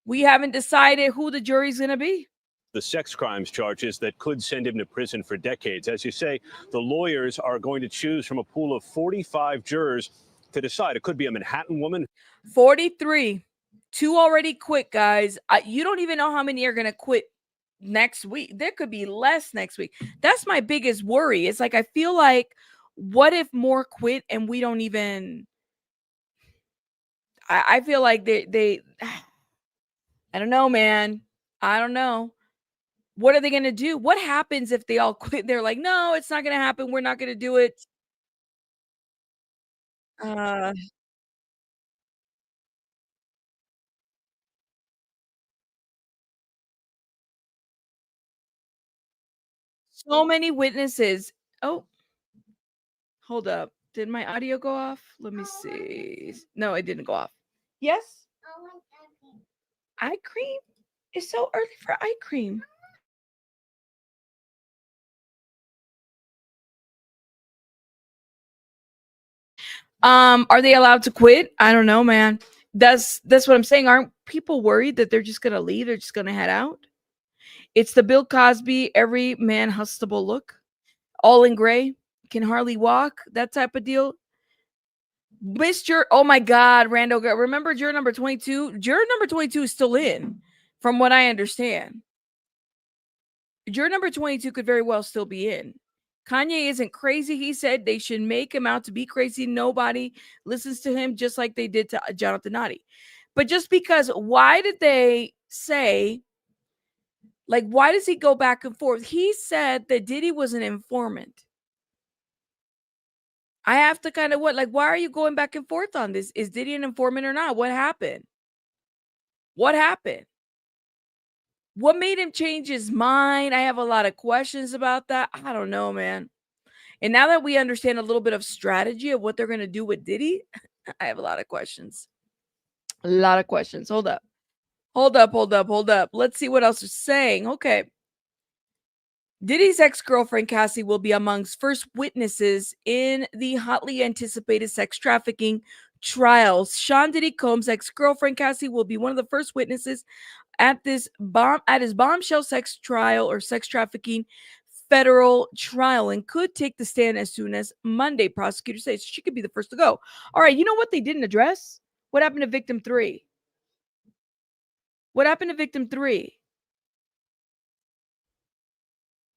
We haven't decided who the jury's going to be. The sex crimes charges that could send him to prison for decades. As you say, the lawyers are going to choose from a pool of 45 jurors to decide. It could be a Manhattan woman. 43. 2 already quit, guys. You don't even know how many are going to quit next week. There could be less next week. That's my biggest worry. It's like, I feel like, what if more quit and we don't even... I feel like they I don't know, man. I don't know. What are they going to do? What happens if they all quit? They're like, no, it's not going to happen. We're not going to do it. So many witnesses. Oh, hold up. Did my audio go off? Let me see. No, it didn't go off. Yes? Eye cream? It's so early for eye cream. Are they allowed to quit? I don't know, man. That's what I'm saying. Aren't people worried that they're just gonna leave? They're just gonna head out? It's the Bill Cosby, every man hustable look, all in gray, can hardly walk, that type of deal. Mr. Oh my God, Rando, remember juror number 22? Juror number 22 is still in, from what I understand. Juror number 22 could very well still be in. Kanye isn't crazy. He said they should make him out to be crazy. Nobody listens to him, just like they did to Jonathan Nadi. But just because, why did they say, like, why does he go back and forth? He said that Diddy was an informant. I have to kind of why are you going back and forth on this? Is Diddy an informant or not? What happened? What happened? What made him change his mind? I have a lot of questions about that. I don't know, man. And now that we understand a little bit of strategy of what they're going to do with Diddy, I have a lot of questions. A lot of questions. Hold up. Let's see what else is saying. Okay. Diddy's ex-girlfriend Cassie will be amongst first witnesses in the hotly anticipated sex trafficking trials. Sean Diddy Combs' ex-girlfriend Cassie will be one of the first witnesses at his bombshell sex trial or sex trafficking federal trial, and could take the stand as soon as Monday. Prosecutors say she could be the first to go. All right, you know what they didn't address? What happened to victim 3? What happened to victim 3?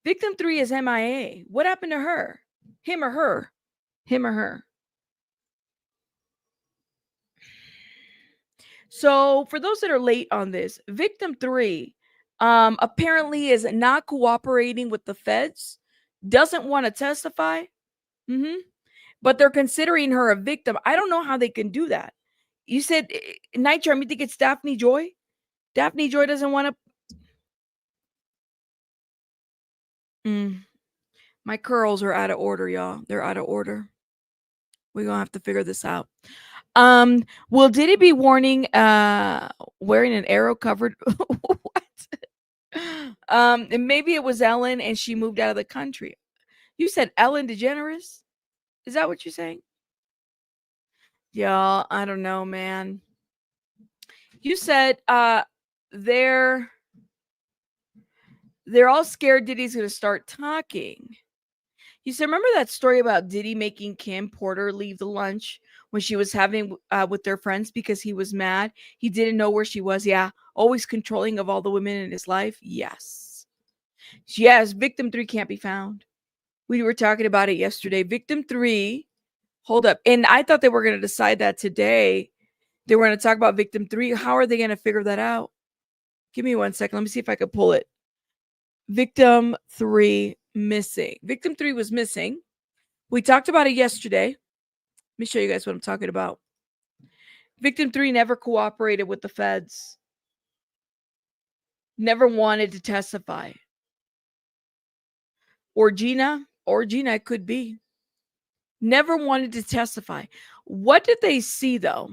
Victim 3 is MIA. What happened to her? Him or her? Him or her? So for those that are late on this, victim 3 apparently is not cooperating with the feds, doesn't want to testify, but they're considering her a victim. I don't know how they can do that. You said, Night Charm, you think it's Daphne Joy? Daphne Joy doesn't want to... My curls are out of order, y'all. They're out of order. We're going to have to figure this out. Will Diddy be wearing an arrow covered? What? And maybe it was Ellen and she moved out of the country. You said Ellen DeGeneres? Is that what you're saying? Y'all, I don't know, man. You said they're all scared Diddy's going to start talking. You said, remember that story about Diddy making Kim Porter leave the lunch when she was having with their friends because he was mad? He didn't know where she was. Yeah. Always controlling of all the women in his life. Yes. Yes. Victim 3 can't be found. We were talking about it yesterday. Victim 3. Hold up. And I thought they were going to decide that today. They were going to talk about victim 3. How are they going to figure that out? Give me 1 second. Let me see if I could pull it. Victim 3 missing. Victim 3 was missing. We talked about it yesterday. Let me show you guys what I'm talking about. Victim 3 never cooperated with the feds. Never wanted to testify. Or Gina it could be. Never wanted to testify. What did they see though?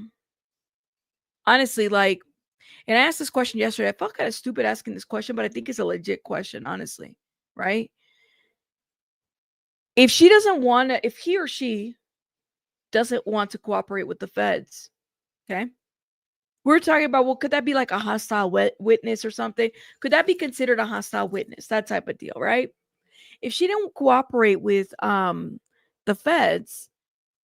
Honestly, and I asked this question yesterday. I felt kind of stupid asking this question, but I think it's a legit question, honestly. Right? If she doesn't want to, if he or she doesn't want to cooperate with the feds, okay? We're talking about, well, could that be like a hostile witness or something? Could that be considered a hostile witness? That type of deal, right? If she didn't cooperate with the feds,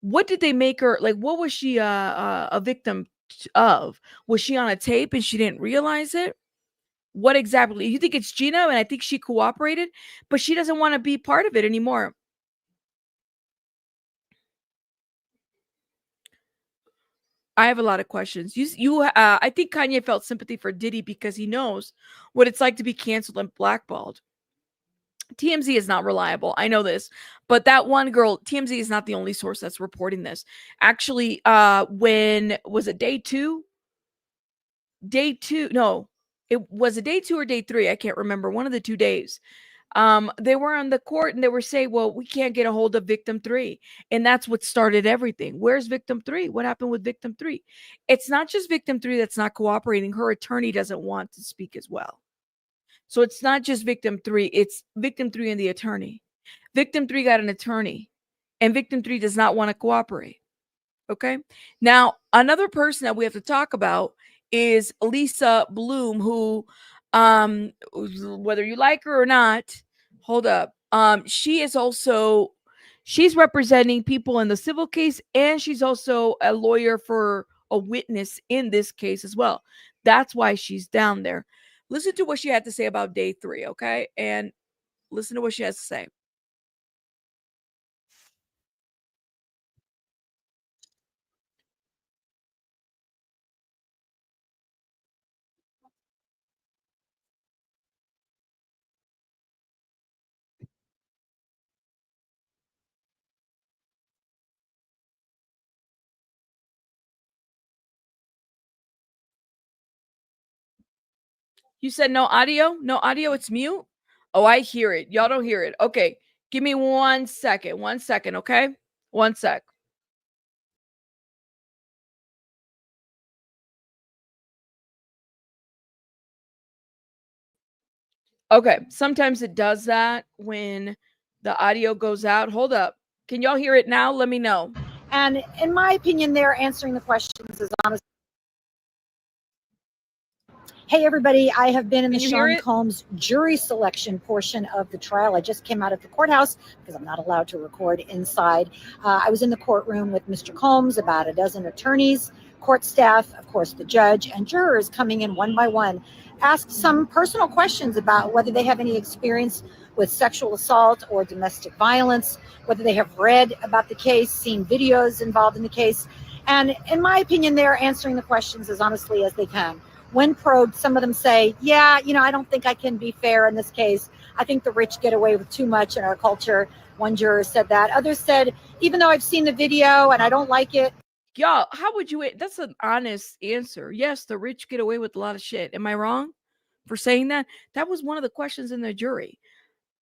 what did they make her, like, what was she a victim of? Was she on a tape and she didn't realize it? What exactly? You think it's Gina? And I think she cooperated, but she doesn't want to be part of it anymore. I have a lot of questions. I think Kanye felt sympathy for Diddy because he knows what it's like to be canceled and blackballed. TMZ is not reliable. I know this, but that one girl, TMZ is not the only source that's reporting this. Actually, when was it day two? No, it was a day 2 or day 3. I can't remember. One of the 2 days. They were on the court and they were saying, well, we can't get a hold of victim 3. And that's what started everything. Where's victim 3? What happened with victim 3? It's not just victim 3 that's not cooperating. Her attorney doesn't want to speak as well. So it's not just victim 3, it's victim 3 and the attorney. Victim 3 got an attorney and victim 3 does not want to cooperate. Okay. Now, another person that we have to talk about is Lisa Bloom, who, whether you like her or not, hold up. She's representing people in the civil case, and she's also a lawyer for a witness in this case as well. That's why she's down there. Listen to what she had to say about day 3, okay? And listen to what she has to say. You said no audio? No audio, it's mute? Oh, I hear it. Y'all don't hear it. Okay. Give me 1 second. 1 second, okay? 1 sec. Okay. Sometimes it does that when the audio goes out. Hold up. Can y'all hear it now? Let me know. And in my opinion, they're answering the questions as honestly. Hey, everybody. I have been in the Sean Combs jury selection portion of the trial. I just came out of the courthouse because I'm not allowed to record inside. I was in the courtroom with Mr. Combs, about a dozen attorneys, court staff, of course, the judge, and jurors coming in one by one, asked some personal questions about whether they have any experience with sexual assault or domestic violence, whether they have read about the case, seen videos involved in the case. And in my opinion, they're answering the questions as honestly as they can. When probed, some of them say, yeah, I don't think I can be fair in this case. I think the rich get away with too much in our culture. One juror said that. Others said, even though I've seen the video and I don't like it. Y'all, how would you, that's an honest answer. Yes, the rich get away with a lot of shit. Am I wrong for saying that? That was one of the questions in the jury.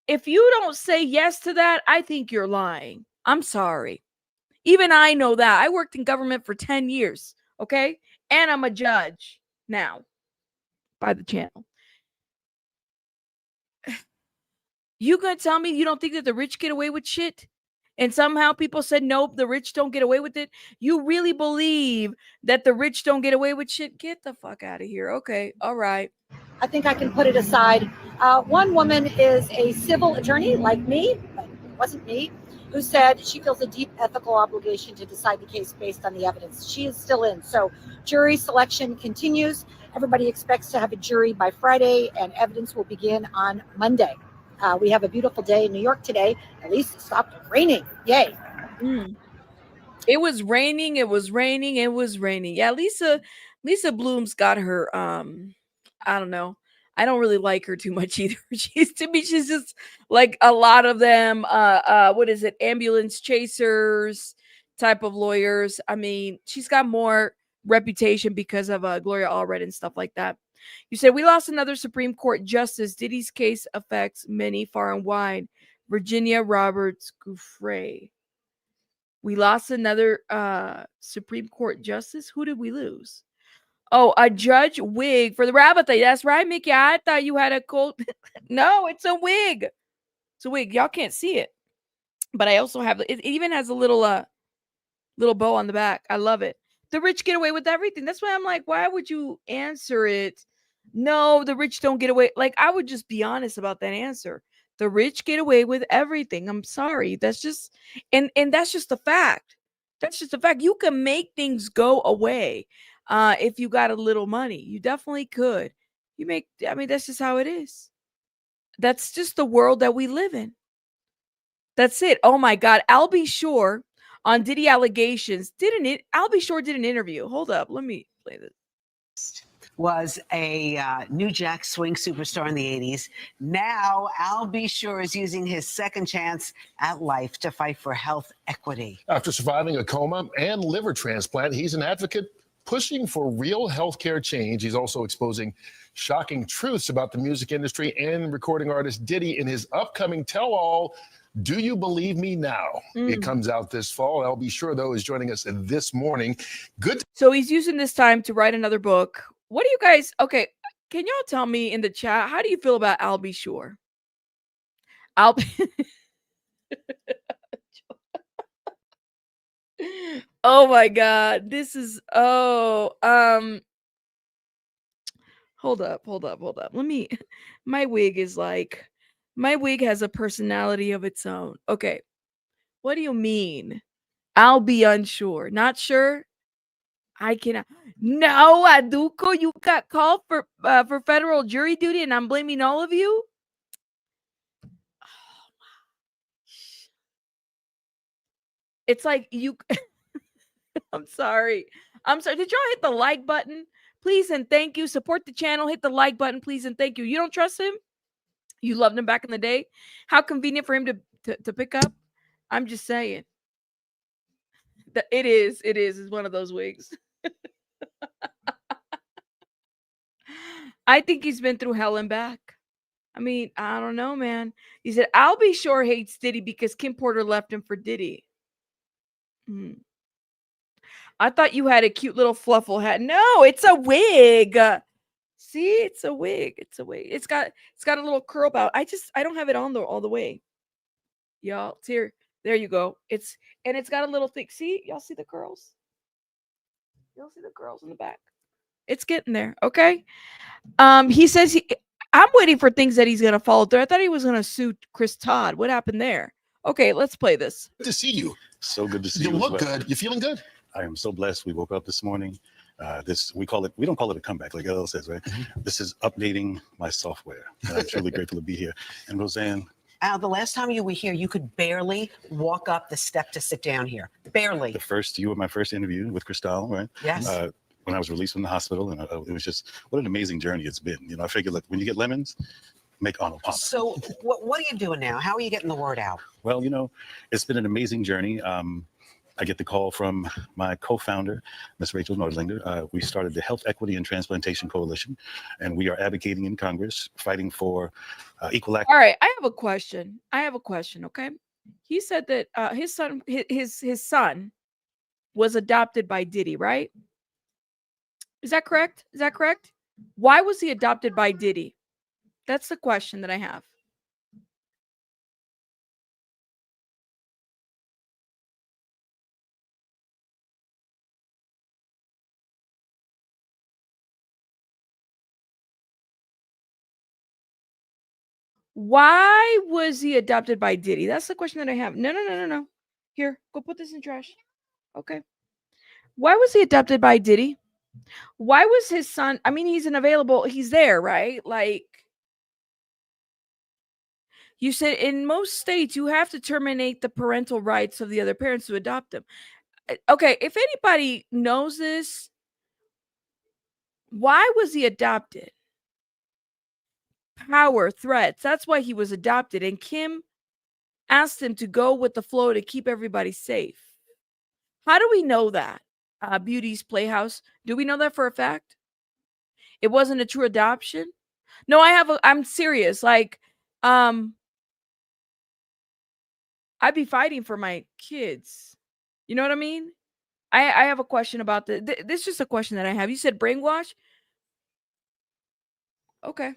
If you don't say yes to that, I think you're lying. I'm sorry. Even I know that. I worked in government for 10 years, okay? And I'm a judge now by the channel. You gonna tell me you don't think that the rich get away with shit? And somehow people said, nope, the rich don't get away with it. You really believe that the rich don't get away with shit? Get the fuck out of here. Okay. All right. I think I can put it aside. One woman is a civil attorney like me, but it wasn't me, who said she feels a deep ethical obligation to decide the case based on the evidence. She is still in. So jury selection continues. Everybody expects to have a jury by Friday, and evidence will begin on Monday. We have a beautiful day in New York today. At least it stopped raining. Yay. It was raining. It was raining. It was raining. Yeah, Lisa Bloom's got her, I don't know. I don't really like her too much either. She's just like a lot of them, what is it? Ambulance chasers type of lawyers. I mean, she's got more reputation because of Gloria Allred and stuff like that. You said we lost another Supreme Court justice. Diddy's case affects many far and wide. Virginia Roberts Giuffre. We lost another Supreme Court justice. Who did we lose? Oh, a judge wig for the rabbit. That's right, Mickey. I thought you had a cold. No, it's a wig. It's a wig. Y'all can't see it. But I also have it even has a little bow on the back. I love it. The rich get away with everything. That's why I'm like, why would you answer it? No, the rich don't get away. Like, I would just be honest about that answer. The rich get away with everything. I'm sorry. That's just and that's just a fact. That's just a fact. You can make things go away if you got a little money. You definitely could. I mean, that's just how it is. That's just the world that we live in. That's it. Oh my God. Albie Shore on Diddy allegations Albie Shore did an interview. Hold up. Let me play this. Was a New Jack Swing superstar in the 80s. Now, Albie Shore is using his second chance at life to fight for health equity. After surviving a coma and liver transplant, he's an advocate pushing for real healthcare change. He's also exposing shocking truths about the music industry and recording artist Diddy in his upcoming tell-all, Do You Believe Me Now? It comes out this fall. Albie Shore, though, is joining us this morning. Good. So he's using this time to write another book. What do you guys, okay, can y'all tell me in the chat, how do you feel about Albie Shore? Oh my God. This is, hold up. My wig has a personality of its own. Okay. What do you mean? I'll be unsure. Not sure? I cannot. No, Aduko, you got called for federal jury duty and I'm blaming all of you? It's like you... I'm sorry. Did y'all hit the like button? Please and thank you. Support the channel. Hit the like button, please and thank you. You don't trust him? You loved him back in the day? How convenient for him to pick up? I'm just saying. It is. It's one of those wigs. I think he's been through hell and back. I mean, I don't know, man. He said, Albie Shore hates Diddy because Kim Porter left him for Diddy. I thought you had a cute little fluffle hat. No, it's a wig. See, it's a wig. It's a wig. It's got a little curl bout. I don't have it on all the way. Y'all, it's here. There you go. It's got a little thick. See, y'all see the curls? You'll see the curls in the back. It's getting there. Okay. He says I'm waiting for things that he's gonna follow through. I thought he was gonna sue Chris Todd. What happened there? Okay, let's play this. Good to see you. So good to see you. You look good. You feeling good? I am so blessed. We woke up this morning. We don't call it a comeback like LL says, right? This is updating my software. I'm truly grateful to be here. And Roseanne. Al, the last time you were here, you could barely walk up the step to sit down here. Barely. You were my first interview with Cristal, right? Yes. When I was released from the hospital, and it was just, what an amazing journey it's been. You know, I figured like when you get lemons, make Arnold Palmer. So what are you doing now? How are you getting the word out? Well, you know, it's been an amazing journey. I get the call from my co-founder, Ms. Rachel Nordlinger. We started the Health Equity and Transplantation Coalition, and we are advocating in Congress, fighting for equal access. All right, I have a question. Okay, he said that his son was adopted by Diddy, right? Is that correct? Why was he adopted by Diddy? That's the question that I have. Why was he adopted by Diddy? That's the question that I have. No. Here, go put this in the trash. Okay. Why was he adopted by Diddy? Why was his son? I mean, he's there, right? Like, you said in most states, you have to terminate the parental rights of the other parents to adopt them. Okay, if anybody knows this, why was he adopted? Power, threats. That's why he was adopted. And Kim asked him to go with the flow to keep everybody safe. How do we know that? Beauty's Playhouse. Do we know that for a fact? It wasn't a true adoption? No, I'm serious. Like, I'd be fighting for my kids. You know what I mean? I have a question about this. This is just a question that I have. You said brainwash? Okay.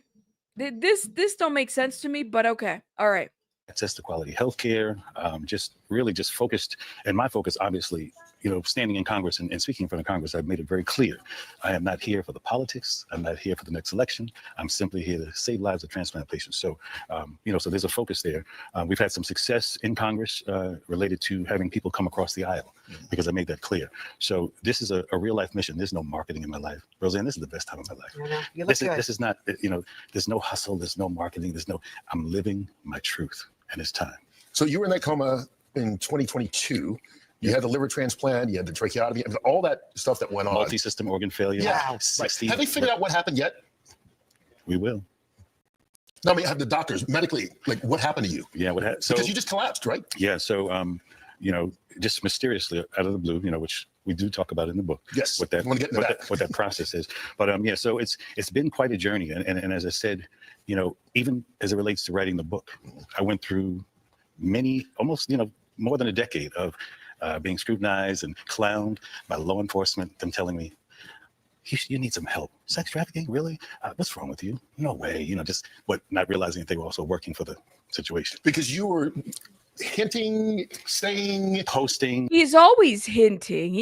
This don't make sense to me, but okay. All right. access to quality healthcare, just really just focused. And my focus, obviously, standing in Congress and speaking in front of Congress, I've made it very clear. I am not here for the politics. I'm not here for the next election. I'm simply here to save lives of transplant patients. So, so there's a focus there. We've had some success in Congress related to having people come across the aisle because I made that clear. So this is a real life mission. There's no marketing in my life. Roseanne, this is the best time of my life. This is not, there's no hustle. There's no marketing. I'm living my truth, and it's time. So you were in that coma in 2022. You had the liver transplant, you had the tracheotomy, all that stuff that went on. Multi-system organ failure. Yeah. Right. Have they figured out what happened yet? We will. No, I mean, have the doctors medically, what happened to you? Yeah, what happened? Because you just collapsed, right? Yeah, so, just mysteriously out of the blue, which we do talk about in the book. Yes, what that process is. But so it's been quite a journey. And as I said, even as it relates to writing the book, I went through almost more than a decade of being scrutinized and clowned by law enforcement, them telling me, you need some help. Sex trafficking, really? What's wrong with you? No way, but not realizing that they were also working for the situation. Because you were hinting, saying, posting. He's always hinting.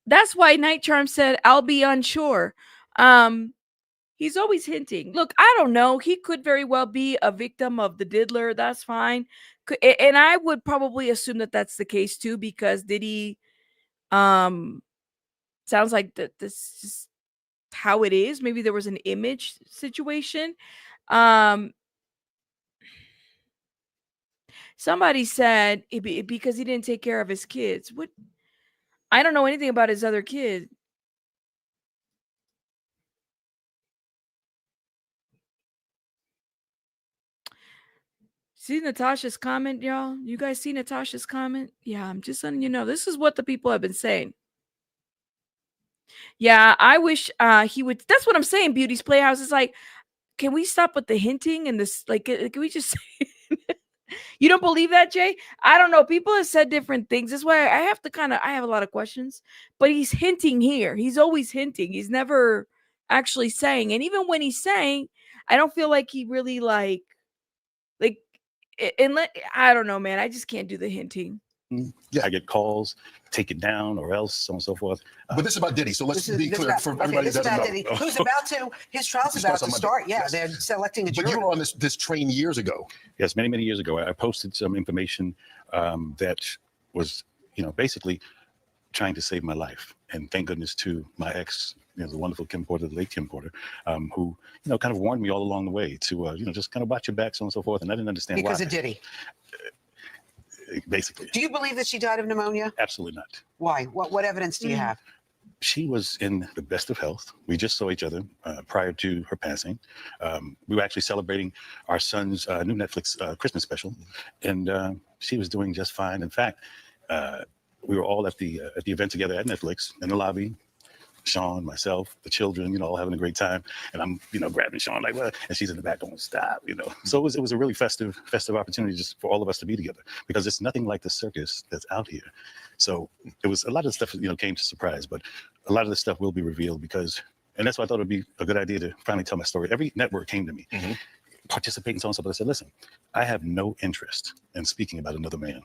That's why Night Charm said, I'll be unsure. He's always hinting. Look, I don't know. He could very well be a victim of the diddler. That's fine. And I would probably assume that that's the case too, because Diddy, sounds like this is how it is. Maybe there was an image situation. Somebody said because he didn't take care of his kids. What? I don't know anything about his other kid. See Natasha's comment, y'all? You guys see Natasha's comment? Yeah, I'm just letting you know. This is what the people have been saying. Yeah, I wish he would. That's what I'm saying. Beauty's Playhouse is like, can we stop with the hinting and this? Like, can we just? You don't believe that, Jay? I don't know. People have said different things. That's why I have a lot of questions. But he's hinting here. He's always hinting. He's never actually saying. And even when he's saying, I don't feel like he really like. And I don't know, man. I just can't do the hinting. Yeah, I get calls, take it down, or else, so on and so forth. But this is about Diddy, so let's be clear for everybody that doesn't know. Diddy, who's about to, his trial's about to start. Yeah, yes. They're selecting a jury. But you were on this train years ago. Yes, many, many years ago. I posted some information that was, basically trying to save my life. And thank goodness to my ex, the wonderful Kim Porter, the late Kim Porter, who, kind of warned me all along the way to, just kind of watch your back, so on and so forth. And I didn't understand why. Because of Diddy. Basically. Do you believe that she died of pneumonia? Absolutely not. Why? What evidence do you have? She was in the best of health. We just saw each other prior to her passing. We were actually celebrating our son's new Netflix Christmas special, and she was doing just fine. In fact, we were all at the event together at Netflix in the lobby. Sean, myself, the children, all having a great time, and I'm, grabbing Sean like, what? And she's in the back going, stop, So it was a really festive opportunity just for all of us to be together, because it's nothing like the circus that's out here. So it was a lot of stuff, came to surprise, but a lot of the stuff will be revealed and that's why I thought it'd be a good idea to finally tell my story. Every network came to me, participating, so on and so forth. I said, listen, I have no interest in speaking about another man.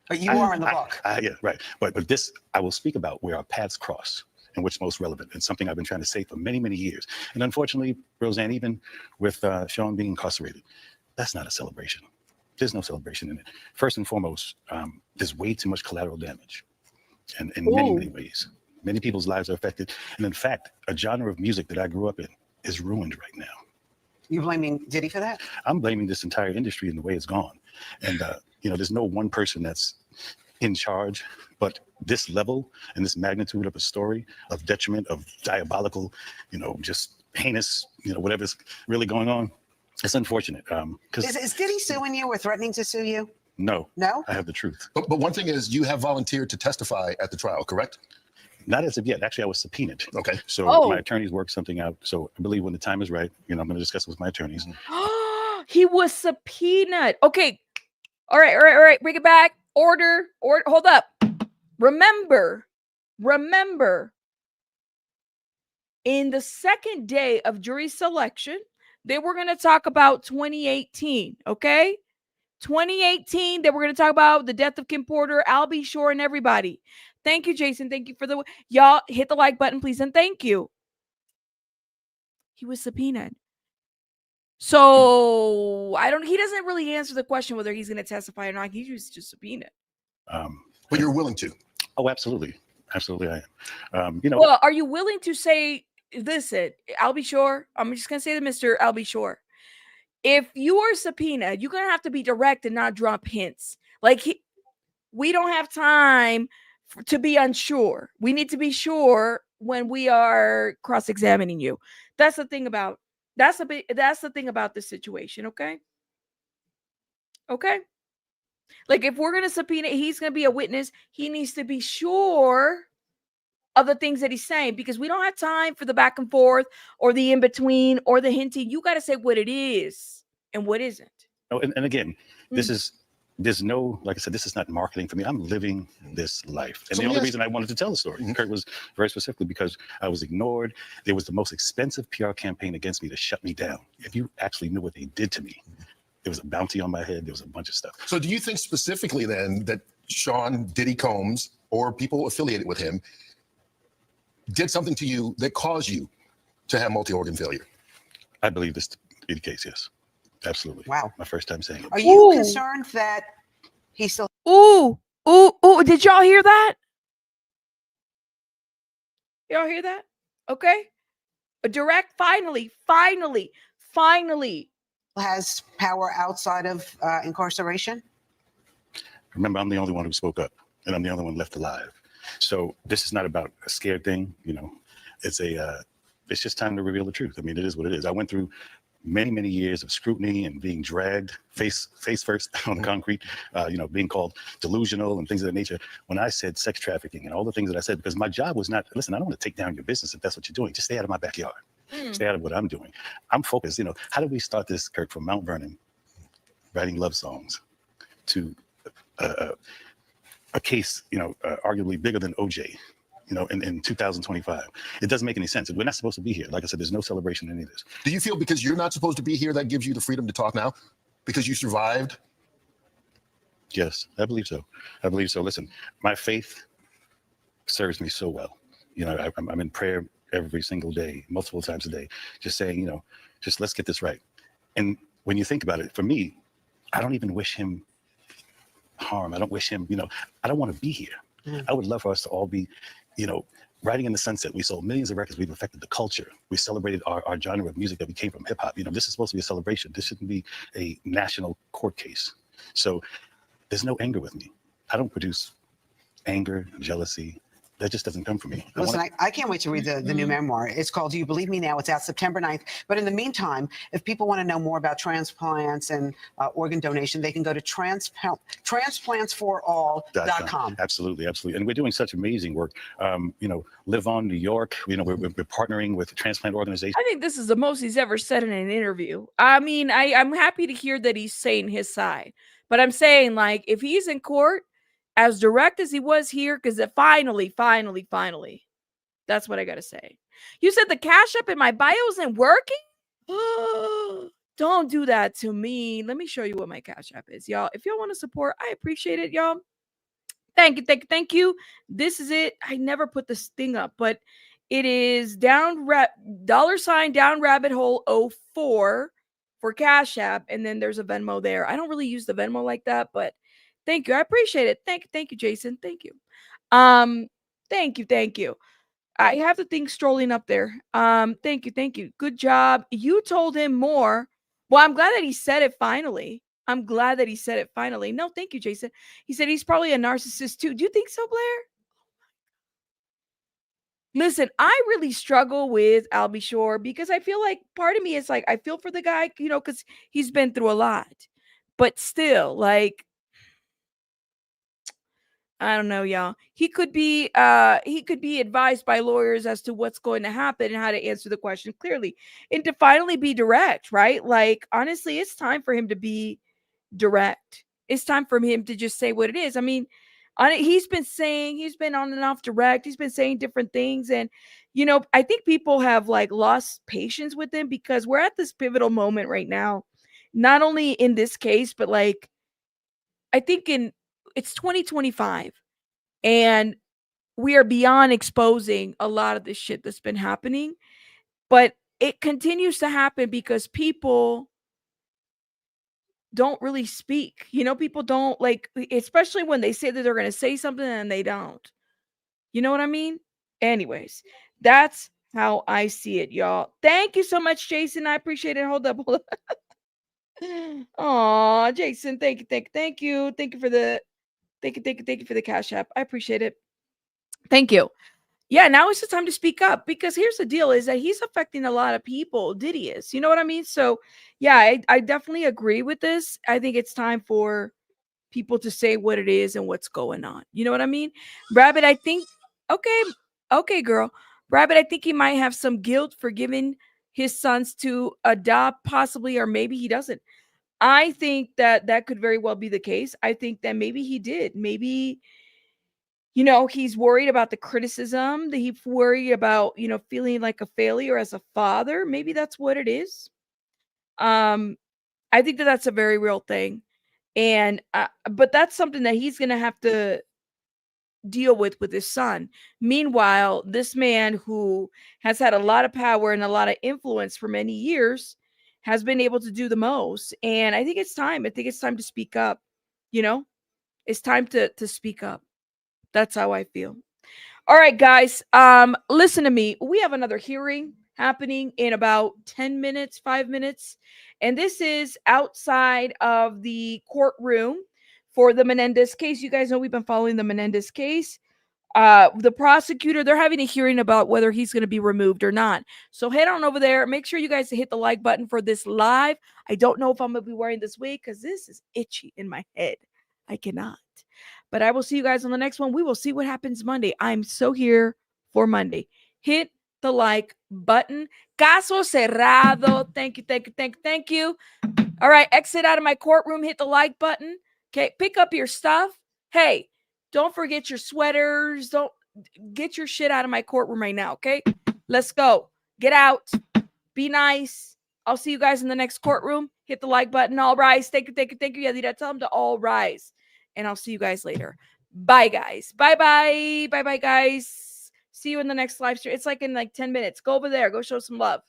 But you are in the book. Yeah, right. But this, I will speak about where our paths cross and what's most relevant. It's something I've been trying to say for many, many years. And unfortunately, Roseanne, even with Sean being incarcerated, that's not a celebration. There's no celebration in it. First and foremost, there's way too much collateral damage, and in many, many ways. Many people's lives are affected. And in fact, a genre of music that I grew up in is ruined right now. You blaming Diddy for that? I'm blaming this entire industry and the way it's gone. And, there's no one person that's in charge, but this level and this magnitude of a story of detriment, of diabolical, just heinous, whatever's really going on. It's unfortunate. Is Diddy suing you or threatening to sue you? No. No? I have the truth. But one thing is, you have volunteered to testify at the trial, correct? Not as of yet. Actually, I was subpoenaed. Okay. So my attorneys worked something out. So I believe when the time is right, I'm going to discuss it with my attorneys. He was subpoenaed. Okay. All right. Bring it back. Order. Hold up. Remember, in the second day of jury selection, They were going to talk about 2018, okay? 2018, they were going to talk about the death of Kim Porter, Albie Shore, and everybody. Thank you, Jason. Thank you for the... Y'all, hit the like button, please, and thank you. He was subpoenaed. So, he doesn't really answer the question whether he's going to testify or not. He was just subpoenaed. But you're willing to? Oh, absolutely. Absolutely, I am. Well, are you willing to say, listen, Albie Shore, I'm just going to say to Mr. Albie Shore, if you are subpoenaed, you're going to have to be direct and not drop hints. Like, we don't have time to be unsure. We need to be sure when we are cross-examining you. That's the thing about this situation, okay? Okay? Like, if we're going to subpoena, he's going to be a witness. He needs to be sure of the things that he's saying, because we don't have time for the back and forth or the in-between or the hinting. You got to say what it is and what isn't. Oh, and again, there's no, like I said, this is not marketing for me. I'm living this life. And the only reason I wanted to tell the story, Kurt, was very specifically because I was ignored. There was the most expensive PR campaign against me to shut me down. If you actually knew what they did to me, there was a bounty on my head. There was a bunch of stuff. So do you think specifically then that Sean Diddy Combs or people affiliated with him did something to you that caused you to have multi-organ failure? I believe this to be the case, yes. Absolutely. Wow. My first time saying it. Are you concerned that he still... Ooh, did y'all hear that? Y'all hear that? Okay. A direct, finally has power outside of incarceration? Remember, I'm the only one who spoke up, and I'm the only one left alive. So this is not about a scared thing, it's just time to reveal the truth. I mean, it is what it is. I went through many years of scrutiny and being dragged face first on concrete, being called delusional and things of that nature. When I said sex trafficking and all the things that I said, because my job was not, listen, I don't want to take down your business if that's what you're doing. Just stay out of my backyard. Stay out of what I'm doing. I'm focused. How did we start this, Kirk, from Mount Vernon, writing love songs, to a case, arguably bigger than OJ, in 2025. It doesn't make any sense. We're not supposed to be here. Like I said, there's no celebration in any of this. Do you feel because you're not supposed to be here, that gives you the freedom to talk now? Because you survived? Yes, I believe so. I believe so. Listen, my faith serves me so well. I'm in prayer every single day, multiple times a day, just saying, just let's get this right. And when you think about it, for me, I don't even wish him harm. I don't wish him, I don't want to be here. I would love for us to all be, riding in the sunset. We sold millions of records. We've affected the culture. We celebrated our genre of music that we came from, hip hop. This is supposed to be a celebration. This shouldn't be a national court case. So there's no anger with me. I don't produce anger, jealousy. That just doesn't come from me. Listen, I can't wait to read the new memoir. It's called Do You Believe Me Now? It's out September 9th. But in the meantime, if people want to know more about transplants and organ donation, they can go to transplantsforall.com. Absolutely. And we're doing such amazing work. Live On New York, we're partnering with transplant organizations. I think this is the most he's ever said in an interview. I mean, I'm happy to hear that he's saying his side. But I'm saying, like, if he's in court, as direct as he was here, because finally, that's what I gotta say. You said the Cash App in my bio isn't working? Don't do that to me. Let me show you what my Cash App is, y'all. If y'all want to support, I appreciate it, y'all. Thank you. This is it. I never put this thing up, but it is $down rabbit hole 04 for Cash App, and then there's a Venmo there. I don't really use the Venmo like that, but thank you. I appreciate it. Thank you, Jason. Thank you. Thank you. I have the thing strolling up there. Thank you. Good job. You told him more. Well, I'm glad that he said it finally. No, thank you, Jason. He said he's probably a narcissist too. Do you think so, Blair? Listen, I really struggle with Albie Shore because I feel like part of me is like, I feel for the guy, because he's been through a lot. But still, like, I don't know, y'all. He could be advised by lawyers as to what's going to happen and how to answer the question clearly and to finally be direct, right? Like, honestly, it's time for him to be direct. It's time for him to just say what it is. I mean, he's been on and off direct. He's been saying different things, and you know, I think people have like lost patience with him because we're at this pivotal moment right now, not only in this case, but like I think it's 2025 and we are beyond exposing a lot of this shit that's been happening, but it continues to happen because people don't really speak. You know, people don't like, especially when they say that they're going to say something and they don't. You know what I mean? Anyways, that's how I see it, y'all. Thank you so much, Jason. I appreciate it. Hold up, hold up. Aw, Jason, thank you, thank you. Thank you for the thank you for the cash app. I appreciate it. Thank you. Yeah, now is the time to speak up because here's the deal is that he's affecting a lot of people. Diddy is. You know what I mean? So yeah, I definitely agree with this. I think it's time for people to say what it is and what's going on. You know what I mean? Rabbit, I think okay, girl. Rabbit, I think he might have some guilt for giving his sons to adopt, possibly, or maybe he doesn't. I think that that could very well be the case. I think that maybe he did. Maybe, you know, he's worried about the criticism, that he's worried about, you know, feeling like a failure as a father. Maybe that's what it is. Um, I think that that's a very real thing. And but that's something that he's going to have to deal with his son. Meanwhile, this man who has had a lot of power and a lot of influence for many years has been able to do the most. And I think it's time. I think it's time to speak up. You know, it's time to speak up. That's how I feel. All right, guys. Listen to me. We have another hearing happening in about 10 minutes, 5 minutes. And this is outside of the courtroom for the Menendez case. You guys know we've been following the Menendez case. The prosecutor, they're having a hearing about whether he's going to be removed or not. So head on over there. Make sure you guys hit the like button for this live. I don't know if I'm going to be wearing this wig because this is itchy in my head. I cannot. But I will see you guys on the next one. We will see what happens Monday. I'm so here for Monday. Hit the like button. Caso cerrado. Thank you, thank you, thank you, thank you. All right, exit out of my courtroom. Hit the like button. Okay, pick up your stuff. Hey, don't forget your sweaters. Don't get your shit out of my courtroom right now, okay? Let's go. Get out. Be nice. I'll see you guys in the next courtroom. Hit the like button. All rise. Thank you, thank you, thank you. Yadira, tell them to all rise. And I'll see you guys later. Bye, guys. Bye-bye. Bye-bye, guys. See you in the next live stream. It's like in like 10 minutes. Go over there. Go show some love.